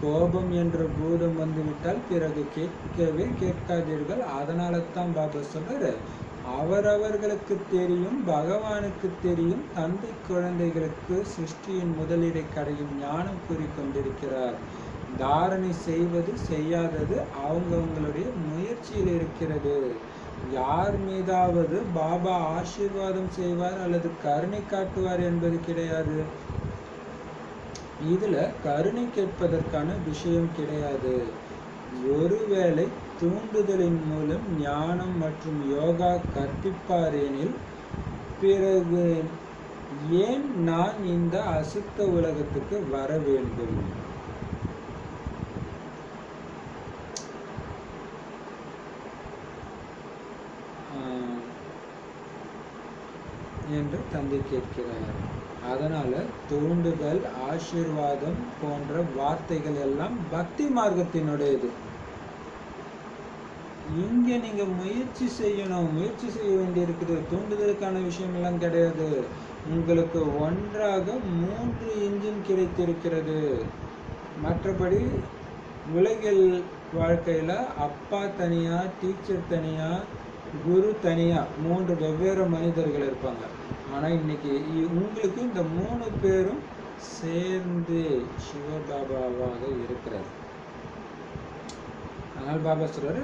கோபம் என்ற பூதம் வந்துவிட்டால் பிறகு கேட்கவே கேட்காதீர்கள். அதனால தான் பாபா சொல்றாரு, அவரவர்களுக்கு தெரியும், பகவானுக்கு தெரியும். தந்தை குழந்தைகளுக்கு சிருஷ்டியின் முதலிடை கடையும் ஞானம் கூறிக்கொண்டிருக்கிறார். தாரணை செய்வது செய்யாதது அவங்களுடைய முயற்சியில் இருக்கிறது. யார் மீதாவது பாபா ஆசீர்வாதம் செய்வார் அல்லது கருணை காட்டுவார் என்பது கிடையாது. இதுல கருணை கேட்பதற்கான விஷயம் கிடையாது. ஒருவேளை தூண்டுதலின் மூலம் ஞானம் மற்றும் யோகா கற்பிப்பார் எனில் பிறகு ஏன் நான் இந்த அசுத்த உலகத்துக்கு வர வேண்டும் என்று தந்தை கேட்கிறார். அதனால தூண்டுதல், ஆசீர்வாதம் போன்ற வார்த்தைகள் எல்லாம் பக்தி மார்க்கத்தினுடையது. இங்க நீங்க முயற்சி செய்யணும். முயற்சி செய்ய வேண்டியிருக்குது. தூண்டுதலுக்கான விஷயம் எல்லாம் கிடையாது. உங்களுக்கு ஒன்றாக 3 இன்ஜின் கிடைத்திருக்கிறது. மற்றபடி உலகில் வாழ்க்கையில அப்பா தனியா, டீச்சர் தனியா, குரு தனியா, 3 வெவ்வேறு மனிதர்கள் இருப்பாங்க. ஆனா இன்னைக்கு உங்களுக்கு இந்த 3 பேரும் சேர்ந்து சிவபாபாவாக இருக்கிறார். ஆனால் பாபா சொல்றாரு,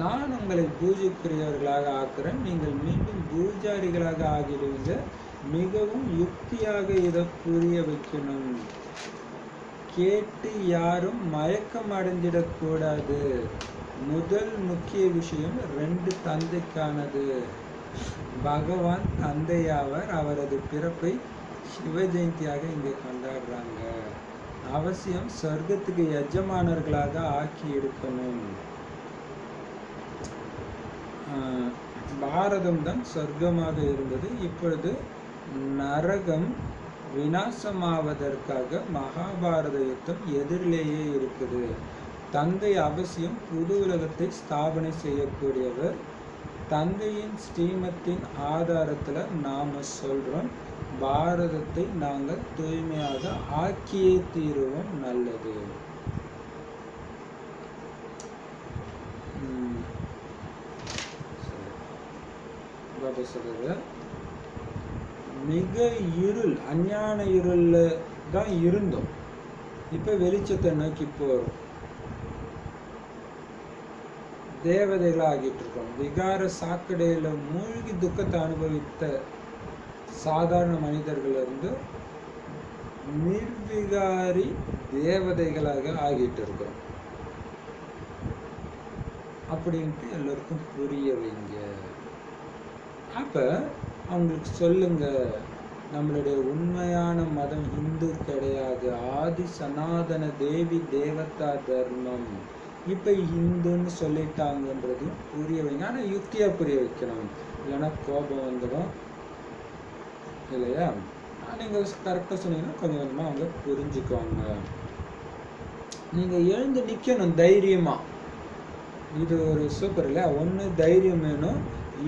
நான் உங்களை பூஜைக்குரியவர்களாக ஆக்குறேன். நீங்கள் மீண்டும் பூஜாரிகளாக ஆகிடுவீங்க. மிகவும் யுக்தியாக இதை புரிய வைக்கணும். கேட்டு யாரும் மயக்கம் அடைஞ்சிடக்கூடாது. முதல் முக்கிய விஷயம் 2 தந்தைக்கானது. பகவான் தந்தையாவர். அவரது பிறப்பை சிவ ஜெயந்தியாக இங்கே கொண்டாடுறாங்க. அவசியம் சொர்க்கத்துக்கு எஜமானர்களாக ஆக்கி எடுக்கணும். பாரதம் தான் சொர்க்கமாக இருந்தது. இப்பொழுது நரகம் விநாசமாவதற்காக மகாபாரத யுத்தம் எதிரிலேயே இருக்குது. தந்தை அவசியம் புது உலகத்தை ஸ்தாபனை செய்யக்கூடியவர். தந்தையின் ஸ்ரீமத்தின் ஆதாரத்தில் நாம் சொல்கிறோம், பாரதத்தை நாங்கள் தூய்மையாக ஆக்கியே தீருவோம். நல்லது. பாபா சொல்றது, மிக இருள், அஞ்ஞான இருள்ல தான் இருந்தோம். இப்ப வெளிச்சத்தை நோக்கி போறோம். தேவதைகள் ஆகிட்டு இருக்கோம். விகார சாக்கடையில மூழ்கி துக்கத்தை அனுபவித்த சாதாரண மனிதர்கள் இருந்து நிர்விகாரி தேவதைகளாக ஆகிட்டு இருக்கிறோம். அப்படின்ட்டு எல்லோருக்கும் புரிய வைங்க. அப்ப அவங்களுக்கு சொல்லுங்க, நம்மளுடைய உண்மையான மதம் இந்து கிடையாது, ஆதி சனாதன தேவி தேவதா தர்மம். இப்ப இந்துன்னு சொல்லிட்டாங்கன்றது புரிய வைங்க. ஆனா யுக்தியா புரிய வைக்கணும், இல்லைன்னா கோபம் வந்துடும் இல்லையா? நீங்க கரெக்டா சொன்னீங்கன்னா கொஞ்சம் கொஞ்சமா அவங்க புரிஞ்சுக்குவாங்க. நீங்க எழுந்து நிக்கணும் தைரியமா. இது ஒரு சூப்பர் இல்லையா? ஒண்ணு தைரியம் வேணும்,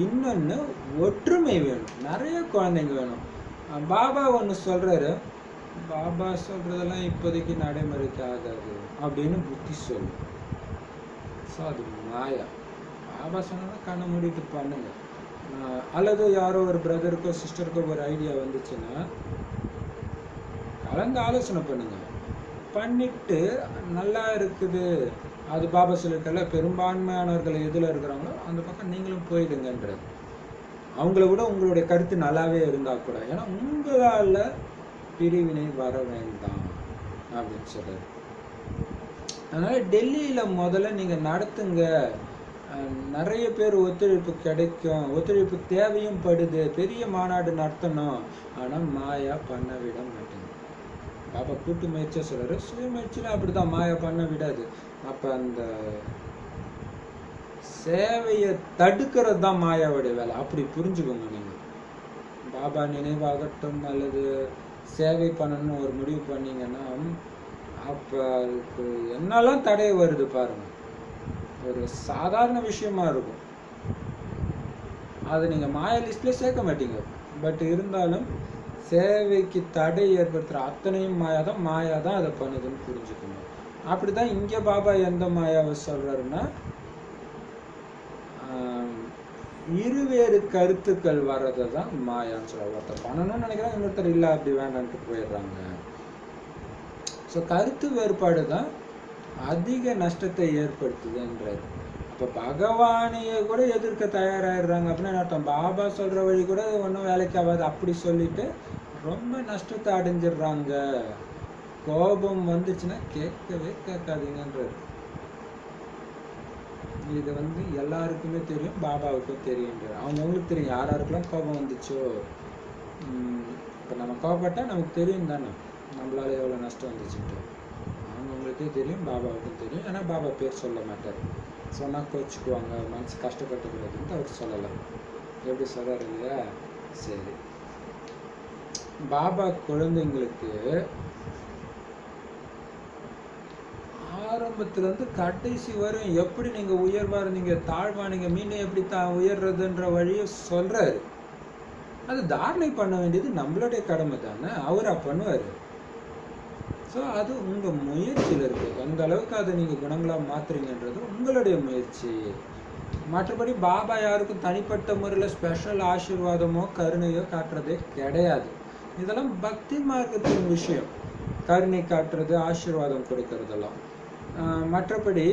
இன்னொன்னு ஒற்றுமை வேணும். நிறைய குழந்தைங்க வேணும். பாபா ஒன்று சொல்றாரு, பாபா சொல்றதெல்லாம் இப்போதைக்கு நடைமுறைக்கு ஆகாது அப்படின்னு புத்தி சொல்லும். ஸோ அது மாயா. பாபா சொன்னா கண்ணை மூடிட்டு பண்ணுங்க. அல்லது யாரோ ஒரு பிரதருக்கோ சிஸ்டருக்கோ ஒரு ஐடியா வந்துச்சுன்னா கலந்து ஆலோசனை பண்ணுங்க. பண்ணிட்டு நல்லா இருக்குது, அது பாபா சொல்லியிருக்கல, பெரும்பான்மையானவர்கள் எதில் இருக்கிறாங்களோ அந்த பக்கம் நீங்களும் போயிடுங்கன்றது. அவங்கள விட உங்களுடைய கருத்து நல்லாவே இருந்தால் கூட, ஏன்னா உங்களால் பிரிவினை வர வேண்டாம் அப்படின்னு சொல்றாரு. அதனால டெல்லியில் முதல்ல நீங்கள் நடத்துங்க, நிறைய பேர் ஒத்துழைப்பு கிடைக்கும், ஒத்துழைப்பு தேவையும் படுது, பெரிய மாநாடு நடத்தணும். ஆனால் மாயா பண்ண விட மாட்டேங்குது. பாபா கூட்டு முயற்சியாக சொல்றாரு, சுய முயற்சியில் அப்படிதான் மாயா பண்ண விடாது. அப்போ அந்த சேவையை தடுக்கிறது தான் மாயாவுடைய வேலை. அப்படி புரிஞ்சுக்கோங்க நீங்கள். பாபா நினைவாகட்டும் அல்லது சேவை பண்ணணும்னு ஒரு முடிவு பண்ணீங்கன்னா அப்போ அதுக்கு என்னெல்லாம் தடை வருது பாருங்க. ஒரு சாதாரண விஷயமா இருக்கும், அது நீங்கள் மாயா லிஸ்ட்ல சேர்க்க மாட்டீங்க. பட் இருந்தாலும் சேவைக்கு தடை ஏற்படுத்துகிற அத்தனையும் மாயா தான் அதை பண்ணுதுன்னு புரிஞ்சுக்கணும். அப்படிதான் இங்கே பாபா எந்த மாயாவை சொல்றாருன்னா, இருவேறு கருத்துக்கள் வர்றதை தான் மாயான்னு சொல்றாரு. ஒருத்தர் பண்ணணும்னு நினைக்கிறாங்க, இன்னொருத்தர் இல்லை அப்படி வேண்டான்ட்டு போயிடுறாங்க. ஸோ கருத்து வேறுபாடு தான் அதிக நஷ்டத்தை ஏற்படுத்துதுன்றாரு. இப்போ பகவானையே கூட எதிர்க்க தயாராகிடுறாங்க அப்படின்னா அர்த்தம், பாபா சொல்கிற வழி கூட ஒன்றும் வேலைக்கு ஆகாது அப்படி சொல்லிட்டு ரொம்ப நஷ்டத்தை அடைஞ்சிடுறாங்க. கோபம் வந்துச்சுன்னா கேட்கவே கேட்காதீங்கன்றாரு. இது எல்லாருக்குமே தெரியும், பாபாவுக்கும் தெரியுன்றார். அவங்களுக்கு தெரியும் யாராருக்கெல்லாம் கோபம் வந்துச்சோ. இப்போ நம்ம கோபப்பட்டால் நமக்கு தெரியும் தானே நம்மளால எவ்வளோ நஷ்டம் வந்துச்சுட்டு. அவங்களுக்கே தெரியும், பாபாவுக்கும் தெரியும். ஏன்னா பாபா பேர் சொல்ல மாட்டார். சொன்னால் கோச்சுக்குவாங்க, மனசு கஷ்டப்பட்டுக்கூடாதுன்ட்டு அவர் சொல்லலாம். எப்படி சொல்கிறார் இல்லையா? சரி, பாபா குழந்தைங்களுக்கு ஆரம்பத்துலேருந்து கடைசி வரும் எப்படி நீங்கள் உயர்வா இருந்தீங்க, தாழ்வா நீங்கள் மீண்டும் எப்படி உயர்றதுன்ற வழியை சொல்கிறாரு. அது தாரணை பண்ண வேண்டியது நம்மளுடைய கடமை தானே, அவரா பண்ணுவார். ஸோ அது உங்கள் முயற்சியில் இருக்குது. எந்த அளவுக்கு அதை நீங்கள் குணங்களாக மாற்றுறீங்கன்றது உங்களுடைய முயற்சி. மற்றபடி பாபா யாருக்கும் தனிப்பட்ட முறையில் ஸ்பெஷல் ஆசீர்வாதமோ கருணையோ காட்டுறதே கிடையாது. இதெல்லாம் பக்தி மார்க்கத்தின் விஷயம், கருணை காட்டுறது, ஆசீர்வாதம் கொடுக்கறதெல்லாம். மற்றபடி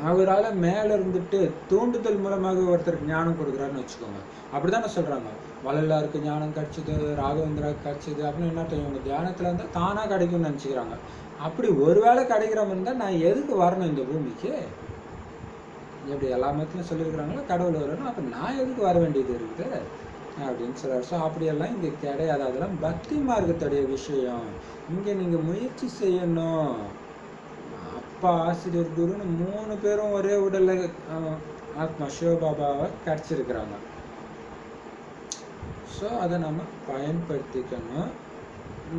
அவரால் மேலே இருந்துட்டு தூண்டுதல் மூலமாக ஒருத்தருக்கு ஞானம் கொடுக்குறாருன்னு வச்சுக்கோங்க. அப்படிதானே சொல்கிறாங்க, வள்ளலாருக்கு ஞானம் கிடச்சிது, ராகவேந்திராவுக்கு கிடச்சிது அப்படின்னு என்ன இவங்க தியானத்தில் இருந்தால் தானாக கிடைக்கும்னு நினச்சிக்கிறாங்க. அப்படி ஒரு வேளை கிடைக்கிற மாதிரி இருந்தால் நான் எதுக்கு வரணும் இந்த பூமிக்கு? எப்படி எல்லா மதத்துலையும் சொல்லியிருக்கிறாங்களோ கடவுள் வரணும், அப்போ நான் எதுக்கு வர வேண்டியது இருக்குது அப்படின்னு சொல்கிறார். ஸோ அப்படியெல்லாம் இங்கே கிடையாது. அதெல்லாம் பக்தி மார்க்கத்துடைய விஷயம். இங்கே நீங்கள் முயற்சி செய்யணும். அப்பா, ஆசிரியர், குருன்னு 3 பேரும் ஒரே உடலில் ஆத்மா சிவபாபாவை கிடச்சிருக்கிறாங்க. ஸோ அதை நம்ம பயன்படுத்திக்கணும்.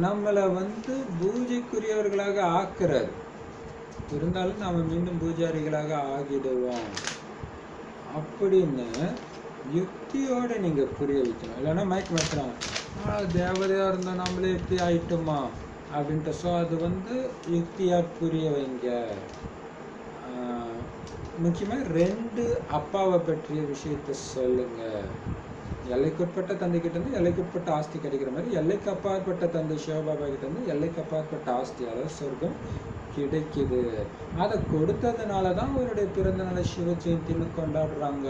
நம்மளை பூஜைக்குரியவர்களாக ஆக்குறாரு, இருந்தாலும் நாம் மீண்டும் பூஜாரிகளாக ஆகிடுவோம் அப்படின்னு யுக்தியோடு நீங்கள் புரிய வைக்கணும். இல்லைன்னா மயக்க மாட்டுறாங்க, தேவதையாக இருந்தால் நம்மளே எப்படி ஆயிட்டோமா அப்படின்ட்டு. ஸோ அது யுக்தியாக புரிய வைங்க. முக்கியமாக 2 அப்பாவை பற்றிய விஷயத்த சொல்லுங்க. எல்லைக்குட்பட்ட தந்தைக்கிட்டேருந்து எல்லைக்குட்பட்ட ஆஸ்தி கிடைக்கிற மாதிரி எல்லைக்கு அப்பாற்பட்ட தந்தை சிவபாபா கிட்டேருந்து எல்லைக்கு அப்பாற்பட்ட ஆஸ்தி, அதாவது சொர்க்கம் கிடைக்குது. அதை கொடுத்ததுனால தான் அவருடைய பிறந்த நாளை சிவ ஜெயந்தின்னு கொண்டாடுறாங்க.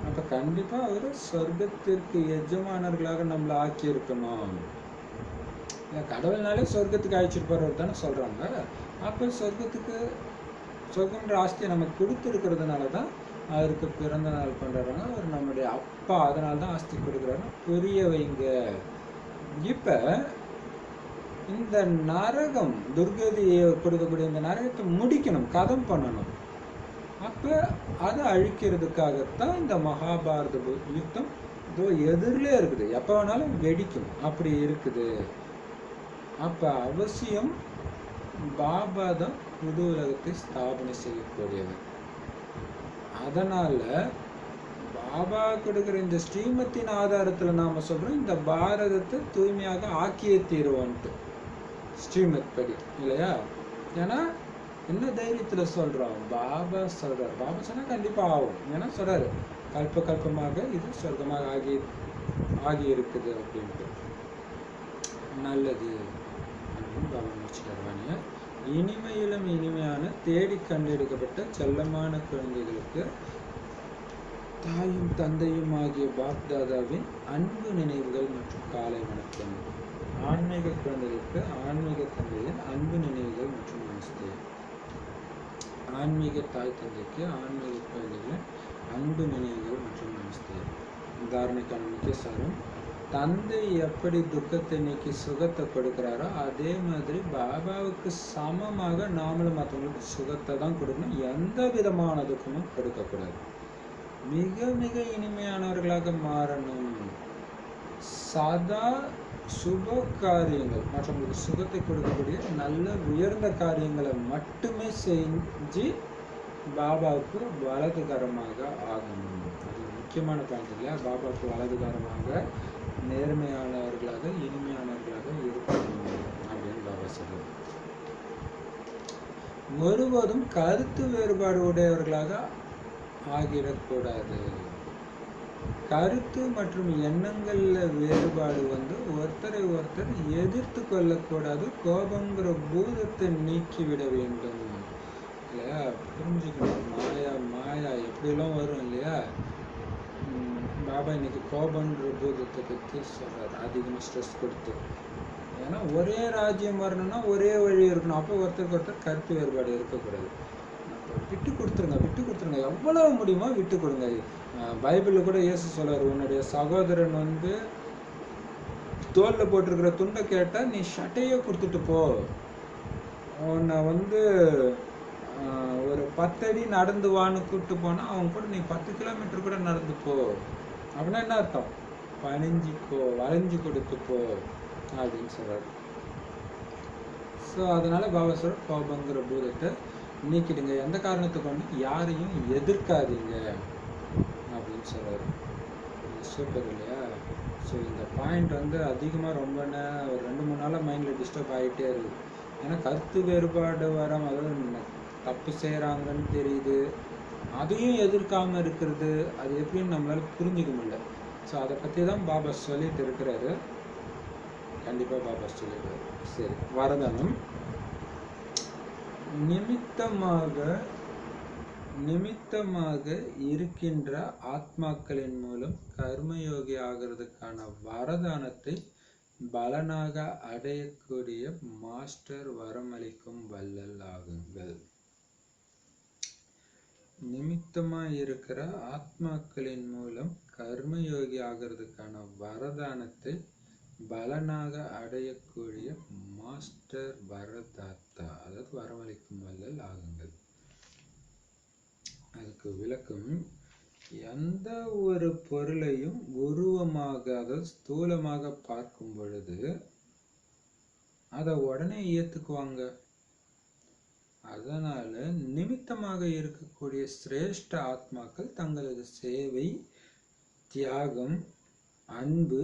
அப்போ கண்டிப்பாக அவர் சொர்க்கத்திற்கு எஜமானர்களாக நம்மளை ஆக்கியிருக்கணும். கடவுள்னாலே சொர்க்கத்துக்கு அழைச்சிருப்பார் தானே சொல்கிறாங்க. அப்போ சொர்க்கம்ன்ற ஆஸ்தியை நமக்கு கொடுத்துருக்கிறதுனால தான் அவருக்கு பிறந்த நாள் கொண்டாடுறாங்க. அவர் நம்முடைய அப்பா, அதனால தான் ஆஸ்தி கொடுக்குறாருன்னு புரிய வைங்க. இப்போ இந்த நரகம், துர்கதியை கொடுக்கக்கூடிய இந்த நரகத்தை முடிக்கணும், கதம் பண்ணணும். அப்போ அதை அழிக்கிறதுக்காகத்தான் இந்த மகாபாரத யுத்தம் இதோ எதிரிலே இருக்குது, எப்போ வேணாலும் வெடிக்கும் அப்படி இருக்குது. அப்போ அவசியம் பாபா தான் புது உலகத்தை ஸ்தாபனை செய்யக்கூடியவர். அதனால் பாபா கொடுக்குற இந்த ஸ்ரீமத்தின் ஆதாரத்துல நாம சொல்றோம் இந்த பாரதத்தை தூய்மையாக ஆக்கியே தீருவோன்ட்டு ஸ்ரீமத் படி இல்லையா. ஏன்னா என்ன தைரியத்துல சொல்றோம், பாபா சொல்றாரு, பாபா சொன்னா கண்டிப்பா ஆகும். ஏன்னா சொல்றாரு கல்ப கல்பமாக இது சொர்க்கமாக ஆகி இருக்குது அப்படின்ட்டு. நல்லது அப்படின்னு பாபா முடிச்சுட்டார் வாணிய. இனிமையிலும் இனிமையான தேடி கண்டெடுக்கப்பட்ட செல்லமான குழந்தைகளுக்கு தாயும் தந்தையும் ஆகிய பாப்தாதாவின் அன்பு நினைவுகள் மற்றும் காலை வணக்கம். ஆன்மீக குழந்தைகளுக்கு ஆன்மீக தந்தையின் அன்பு நினைவுகள் மற்றும் நமஸ்தே. ஆன்மீக தாய் தந்தைக்கு ஆன்மீக குழந்தைகளின் அன்பு நினைவுகள் மற்றும் நமஸ்தே. தாரணைக்கான முக்கிய சாரம், தந்தை எப்படி துக்கத்தை நீக்கி சுகத்தை கொடுக்கிறாரோ அதே மாதிரி பாபாவுக்கு சமமாக நாமளும் மற்றவங்களுக்கு சுகத்தை தான் கொடுக்கணும். எந்த விதமான துக்கமும் கொடுக்கக்கூடாது. மிக மிக இனிமையானவர்களாக மாறணும். சதா சுப காரியங்கள், மற்றவங்களுக்கு சுகத்தை கொடுக்கக்கூடிய நல்ல உயர்ந்த காரியங்களை மட்டுமே செஞ்சு பாபாவுக்கு வலதுகரமாக ஆகணும். அது முக்கியமான பாயிண்ட் இல்லையா. பாபாவுக்கு வலதுகரமாக நேர்மையானவர்களாக இனிமையானவர்களாக இருக்கணும் அப்படின்னு பாபா சொல்றாரு. ஒருபோதும் கருத்து வேறுபாடு உடையவர்களாக ஆகிடக்கூடாது. கருத்து மற்றும் எண்ணங்கள்ல வேறுபாடு ஒருத்தரை ஒருத்தர் எதிர்த்து கொள்ளக்கூடாது. கோபங்கிற பூதத்தை நீக்கிவிட வேண்டும் இல்லையா. புரிஞ்சுக்கணும். மாயா எப்படிலாம் வரும் இல்லையா. பாபா இன்னைக்கு கோபன்ற பூதத்தை பற்றி சொல்றாரு, அதிகமாக ஸ்ட்ரெஸ் கொடுத்து. ஏன்னா ஒரே ராஜ்யம் வரணும்னா ஒரே வழி இருக்கணும். அப்போ ஒருத்தருக்கு ஒருத்தர் கருத்து வேறுபாடு இருக்கக்கூடாது. விட்டு கொடுத்துருங்க, எவ்வளவு முடியுமோ விட்டு கொடுங்க. பைபிள்ல கூட இயேசு சொல்றாரு, உன்னுடைய சகோதரன் தோல்ல போட்டிருக்கிற துண்டை கேட்டா நீ ஷட்டையே கொடுத்துட்டு போ. உன்னை ஒரு 10 அடி நடந்து வான்னு கூப்பிட்டு போனா அவன் கூட நீ 10 கிலோமீட்டர் கூட நடந்து போ. அப்படின்னா என்ன அர்த்தம்? பணிஞ்சு போ, வளைஞ்சு கொடுத்து போ அப்படின்னு சொல்றாரு. ஸோ அதனால பாபா சொல்ற கோபங்கிற பூதத்தை நீக்கிடுங்க. எந்த காரணத்தை கொண்டு யாரையும் எதிர்க்காதீங்க அப்படின்னு சொல்றாரு. சூப்பர் இல்லையா. ஸோ இந்த பாயிண்ட் அதிகமாக ரொம்ப ஒரு 2-3 நாளாக மைண்டில் டிஸ்டர்ப் ஆகிட்டே இருக்குது. ஏன்னா கருத்து வேறுபாடு வராமல், அதாவது தப்பு செய்கிறாங்கன்னு தெரியுது, அதையும் எதிர்க்காமல் இருக்கிறது, அது எப்படின்னு நம்மளால புரிஞ்சிக்க முடியல. ஸோ அதை பற்றி தான் பாபா சொல்லிட்டு இருக்கிறாரு. கண்டிப்பாக பாபா சொல்லிடுறாரு. சரி, வரதானம். நிமித்தமாக இருக்கின்ற ஆத்மாக்களின் மூலம் கர்மயோகி ஆகிறதுக்கான வரதானத்தை பலனாக அடையக்கூடிய மாஸ்டர் வரமளிக்கும் வள்ளல் ஆகுங்கள். நிமித்தமாக இருக்கிற ஆத்மாக்களின் மூலம் கர்மயோகி ஆகிறதுக்கான வரதானத்தை பலனாக அடையக்கூடிய மாஸ்டர் வரதாத்தா, அதாவது வரமளிக்கும் வள்ளல் ஆகுங்கள். அதுக்கு விளக்கம், எந்த ஒரு பொருளையும் உருவமாக, அதாவது ஸ்தூலமாக பார்க்கும் பொழுது அதை உடனே ஏத்துக்குவாங்க. அதனால நிமித்தமாக இருக்கக்கூடிய சிரேஷ்ட ஆத்மாக்கள் தங்களது சேவை, தியாகம், அன்பு,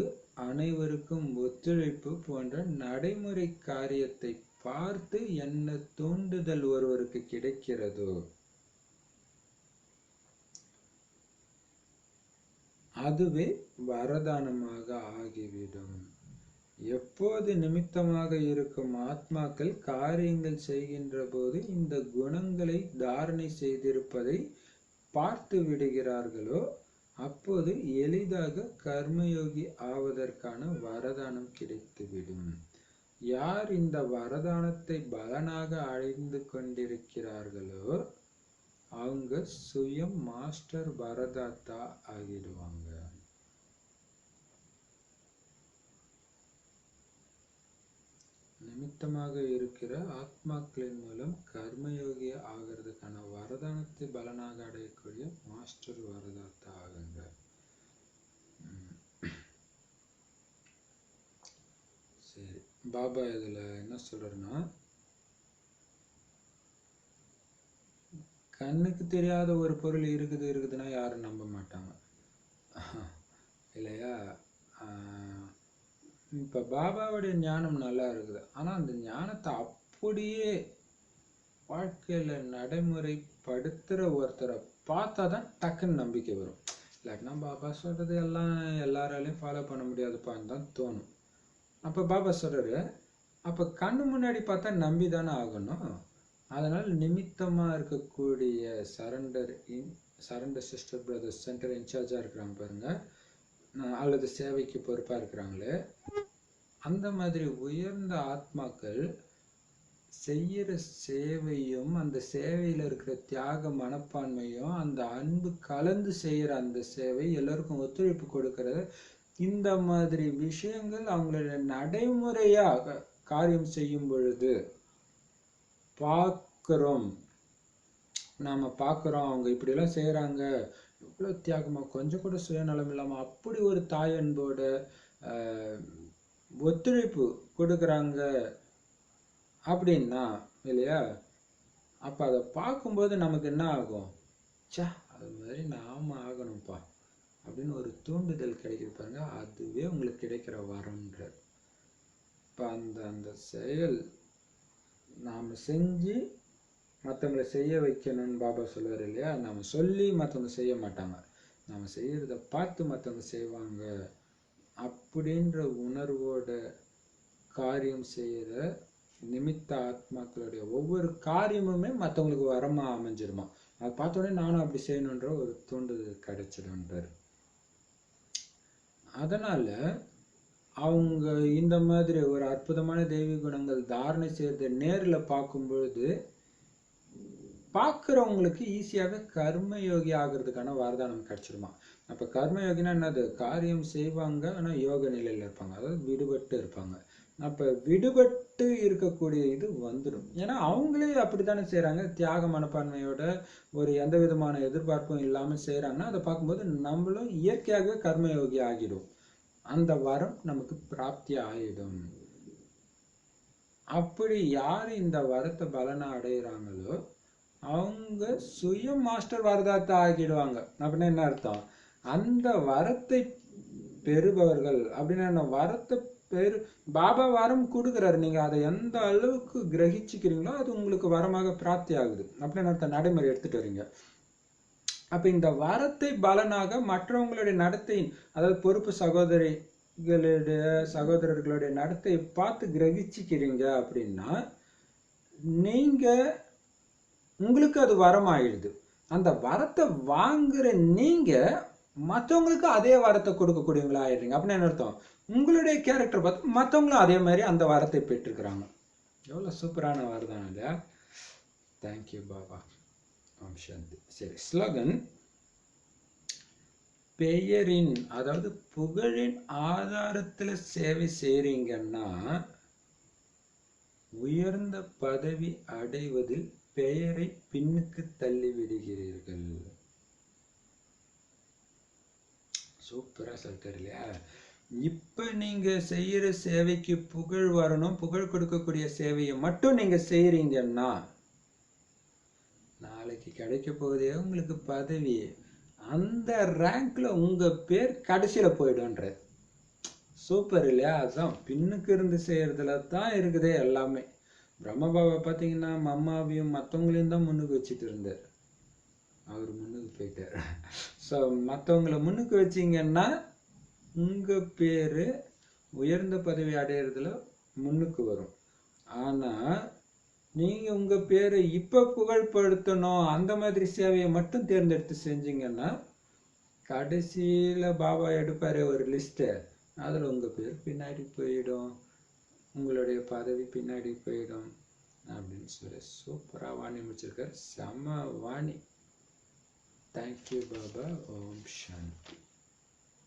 அனைவருக்கும் ஒத்துழைப்பு போன்ற நடைமுறை காரியத்தை பார்த்து என்ன தூண்டுதல் ஒருவருக்கு கிடைக்கிறதோ அதுவே வரதானமாக ஆகிவிடும். எப்போது நிமித்தமாக இருக்கும் ஆத்மாக்கள் காரியங்கள் செய்கின்ற போது இந்த குணங்களை தாரணை செய்திருப்பதை பார்த்து விடுகிறார்களோ அப்போது எளிதாக கர்மயோகி ஆவதற்கான வரதானம் கிடைத்துவிடும். யார் இந்த வரதானத்தை பலனாக அடைந்து கொண்டிருக்கிறார்களோ அவங்க சுயம் மாஸ்டர் வரதாத்தா ஆகிடுவாங்க. நிமித்தமாக இருக்கிற ஆத்மாக்களின் மூலம் கர்மயோகி ஆகிறதுக்கான வரதானத்தை பலனாக அடையக்கூடிய மாஸ்டர் வரதாத்தா ஆகுங்க. சரி, பாபா இதுல என்ன சொல்றேன்னா, கண்ணுக்கு தெரியாத ஒரு பொருள் இருக்குதுன்னா யாரும் நம்ப மாட்டாங்க. இல்லையா? இப்போ பாபாவுடைய ஞானம் நல்லா இருக்குது, ஆனால் அந்த ஞானத்தை அப்படியே வாழ்க்கையில் நடைமுறைப்படுத்துகிற ஒருத்தரை பார்த்தா தான் டக்குன்னு நம்பிக்கை வரும். இல்லாட்டினா பாபா சொல்கிறது எல்லாம் எல்லாராலையும் ஃபாலோ பண்ண முடியாதுப்பான்னு தான் தோணும். அப்போ பாபா சொல்கிறாரு, அப்போ கண்ணு முன்னாடி பார்த்தா நம்பி தானே ஆகணும். அதனால் நிமித்தமாக இருக்கக்கூடிய சரண்டர் சிஸ்டர் பிரதர்ஸ் சென்டர் இன்சார்ஜாக இருக்கிறாங்க பாருங்கள், அல்லது சேவைக்கு பொறுப்பாக இருக்கிறாங்களே, அந்த மாதிரி உயர்ந்த ஆத்மாக்கள் செய்கிற சேவையும் அந்த சேவையில் இருக்கிற தியாக மனப்பான்மையும் அந்த அன்பு கலந்து செய்கிற அந்த சேவை எல்லாருக்கும் ஒத்துழைப்பு கொடுக்கறது, இந்த மாதிரி விஷயங்கள் அவங்களுடைய நடைமுறையாக காரியம் செய்யும் பொழுது பார்க்குறோம். நாம் பார்க்குறோம் அவங்க இப்படிலாம் செய்கிறாங்க, இவ்வளோ தியாகமாக, கொஞ்சம் கூட சுயநலம் இல்லாமல் அப்படி ஒரு தாய் அன்போட ஒத்துழைப்பு கொடுக்குறாங்க அப்படின்னா இல்லையா? அப்போ அதை பார்க்கும்போது நமக்கு என்ன ஆகும்? சே, அது மாதிரி நாம் ஆகணும்ப்பா அப்படின்னு ஒரு தூண்டுதல் கிடைக்குது பாருங்க. அதுவே உங்களுக்கு கிடைக்கிற வரம்ன்ற. இப்போ அந்த செயல் நாம் செஞ்சு மற்றவங்களை செய்ய வைக்கணும்னு பாபா சொல்லுவார் இல்லையா? நாம் சொல்லி மற்றவங்க செய்ய மாட்டாங்க, நாம் செய்கிறத பார்த்து மற்றவங்க செய்வாங்க அப்படின்ற உணர்வோட காரியம் செய்கிற நிமித்த ஆத்மாக்களுடைய ஒவ்வொரு காரியமுமே மற்றவங்களுக்கு வரமாக அமைஞ்சிருமா. அதை பார்த்தோன்னே நானும் அப்படி செய்யணுன்ற ஒரு தூண்டுதல் கிடைச்சிடுன்றார். அதனால் அவங்க இந்த மாதிரி ஒரு அற்புதமான தெய்வீக குணங்கள் தாரணை செய்கிறத நேரில் பார்க்கும்பொழுது பார்க்குறவங்களுக்கு ஈஸியாகவே கர்மயோகி ஆகிறதுக்கான வரதானம் கிடைச்சிடுமா. அப்போ கர்மயோகினா என்னது? காரியம் செய்வாங்க ஆனால் யோக நிலையில் இருப்பாங்க, அதாவது விடுபட்டு இருப்பாங்க. அப்போ விடுபட்டு இருக்கக்கூடிய இது வந்துடும். ஏன்னா அவங்களே அப்படி தானே செய்கிறாங்க, தியாக மனப்பான்மையோட ஒரு எந்த விதமான எதிர்பார்ப்பும் இல்லாமல் செய்கிறாங்கன்னா அதை பார்க்கும்போது நம்மளும் இயற்கையாகவே கர்மயோகி ஆகிடும், அந்த வரம் நமக்கு பிராப்தி ஆகிடும். அப்படி யார் இந்த வரத்தை பலனை அடைகிறாங்களோ அவங்க சுய மாஸ்டர் வரதாத்தை ஆகிடுவாங்க. அப்படின்னா என்ன அர்த்தம்? அந்த வரத்தை பெறுபவர்கள் அப்படின்னா வரத்தை பாபா வரம் கொடுக்குறாரு, நீங்க அதை எந்த அளவுக்கு கிரகிச்சுக்கிறீங்களோ அது உங்களுக்கு வரமாக பிராப்தி ஆகுது அப்படின்னு அர்த்தம். நடைமுறை எடுத்துட்டு வரீங்க. அப்ப இந்த வரத்தை பலனாக மற்றவங்களுடைய நடத்தை, அதாவது பொறுப்பு சகோதரர்களுடைய நடத்தையை பார்த்து கிரகிச்சுக்கிறீங்க அப்படின்னா நீங்க உங்களுக்கு அது வரமாயிடுது. அந்த வரத்தை வாங்குற நீங்க மற்றவங்களுக்கு அதே வரத்தை கொடுக்கக்கூடியவங்களா ஆயிடுறீங்க. அப்படின்னு என்ன அர்த்தம்? உங்களுடைய கேரக்டர் பார்த்து மற்றவங்களும் அதே மாதிரி அந்த வரத்தை பெற்றுக்கிறாங்க. எவ்வளோ சூப்பரான வரதான் இல்லையா? தேங்க்யூ பாபா. ஓம் சாந்தி. சரி, ஸ்லோகன். பெயரின், அதாவது புகழின் ஆதாரத்தில் சேவை செய்றீங்கன்னா உயர்ந்த பதவி அடைவதில் பெயரை பின்னுக்கு தள்ளி விடுகிறீர்கள். சூப்பரா சொல்லிட்டாரு இல்லையா? இப்ப நீங்க செய்யற சேவைக்கு புகழ் வரணும், புகழ் கொடுக்கக்கூடிய சேவையை மட்டும் நீங்க செய்யறீங்கன்னா நாளைக்கு கிடைக்க போகுதே உங்களுக்கு பதவி, அந்த ரேங்க்ல உங்க பேர் கடைசியில போயிடும்ன்ற. சூப்பர் இல்லையா? அதுதான் பின்னுக்கு இருந்து செய்யறதுல தான் இருக்குதே எல்லாமே. பிரம்மபாபா பார்த்தீங்கன்னா அம்மாவையும் மற்றவங்களையும் தான் முன்னுக்கு வச்சுட்டு இருந்தார், அவர் முன்னுக்கு போயிட்டார். ஸோ மற்றவங்களை முன்னுக்கு வச்சிங்கன்னா உங்கள் பேர் உயர்ந்த பதவி அடையிறதுல முன்னுக்கு வரும். ஆனால் நீங்கள் உங்கள் பேரை இப்போ புகழ்படுத்தணும் அந்த மாதிரி சேவையை மட்டும் தேர்ந்தெடுத்து செஞ்சீங்கன்னா கடைசியில் பாபா எடுப்பார் ஒரு லிஸ்ட்டு, அதில் உங்கள் பேர் பின்னாடி போயிடும், உங்களுடைய பதவி பின்னாடி போயிடும் அப்படின்னு சொல்லி சூப்பராக வாணி முடிச்சிருக்காரு. செம்ம வாணி. தேங்க்யூ பாபா. ஓம் சாந்தி.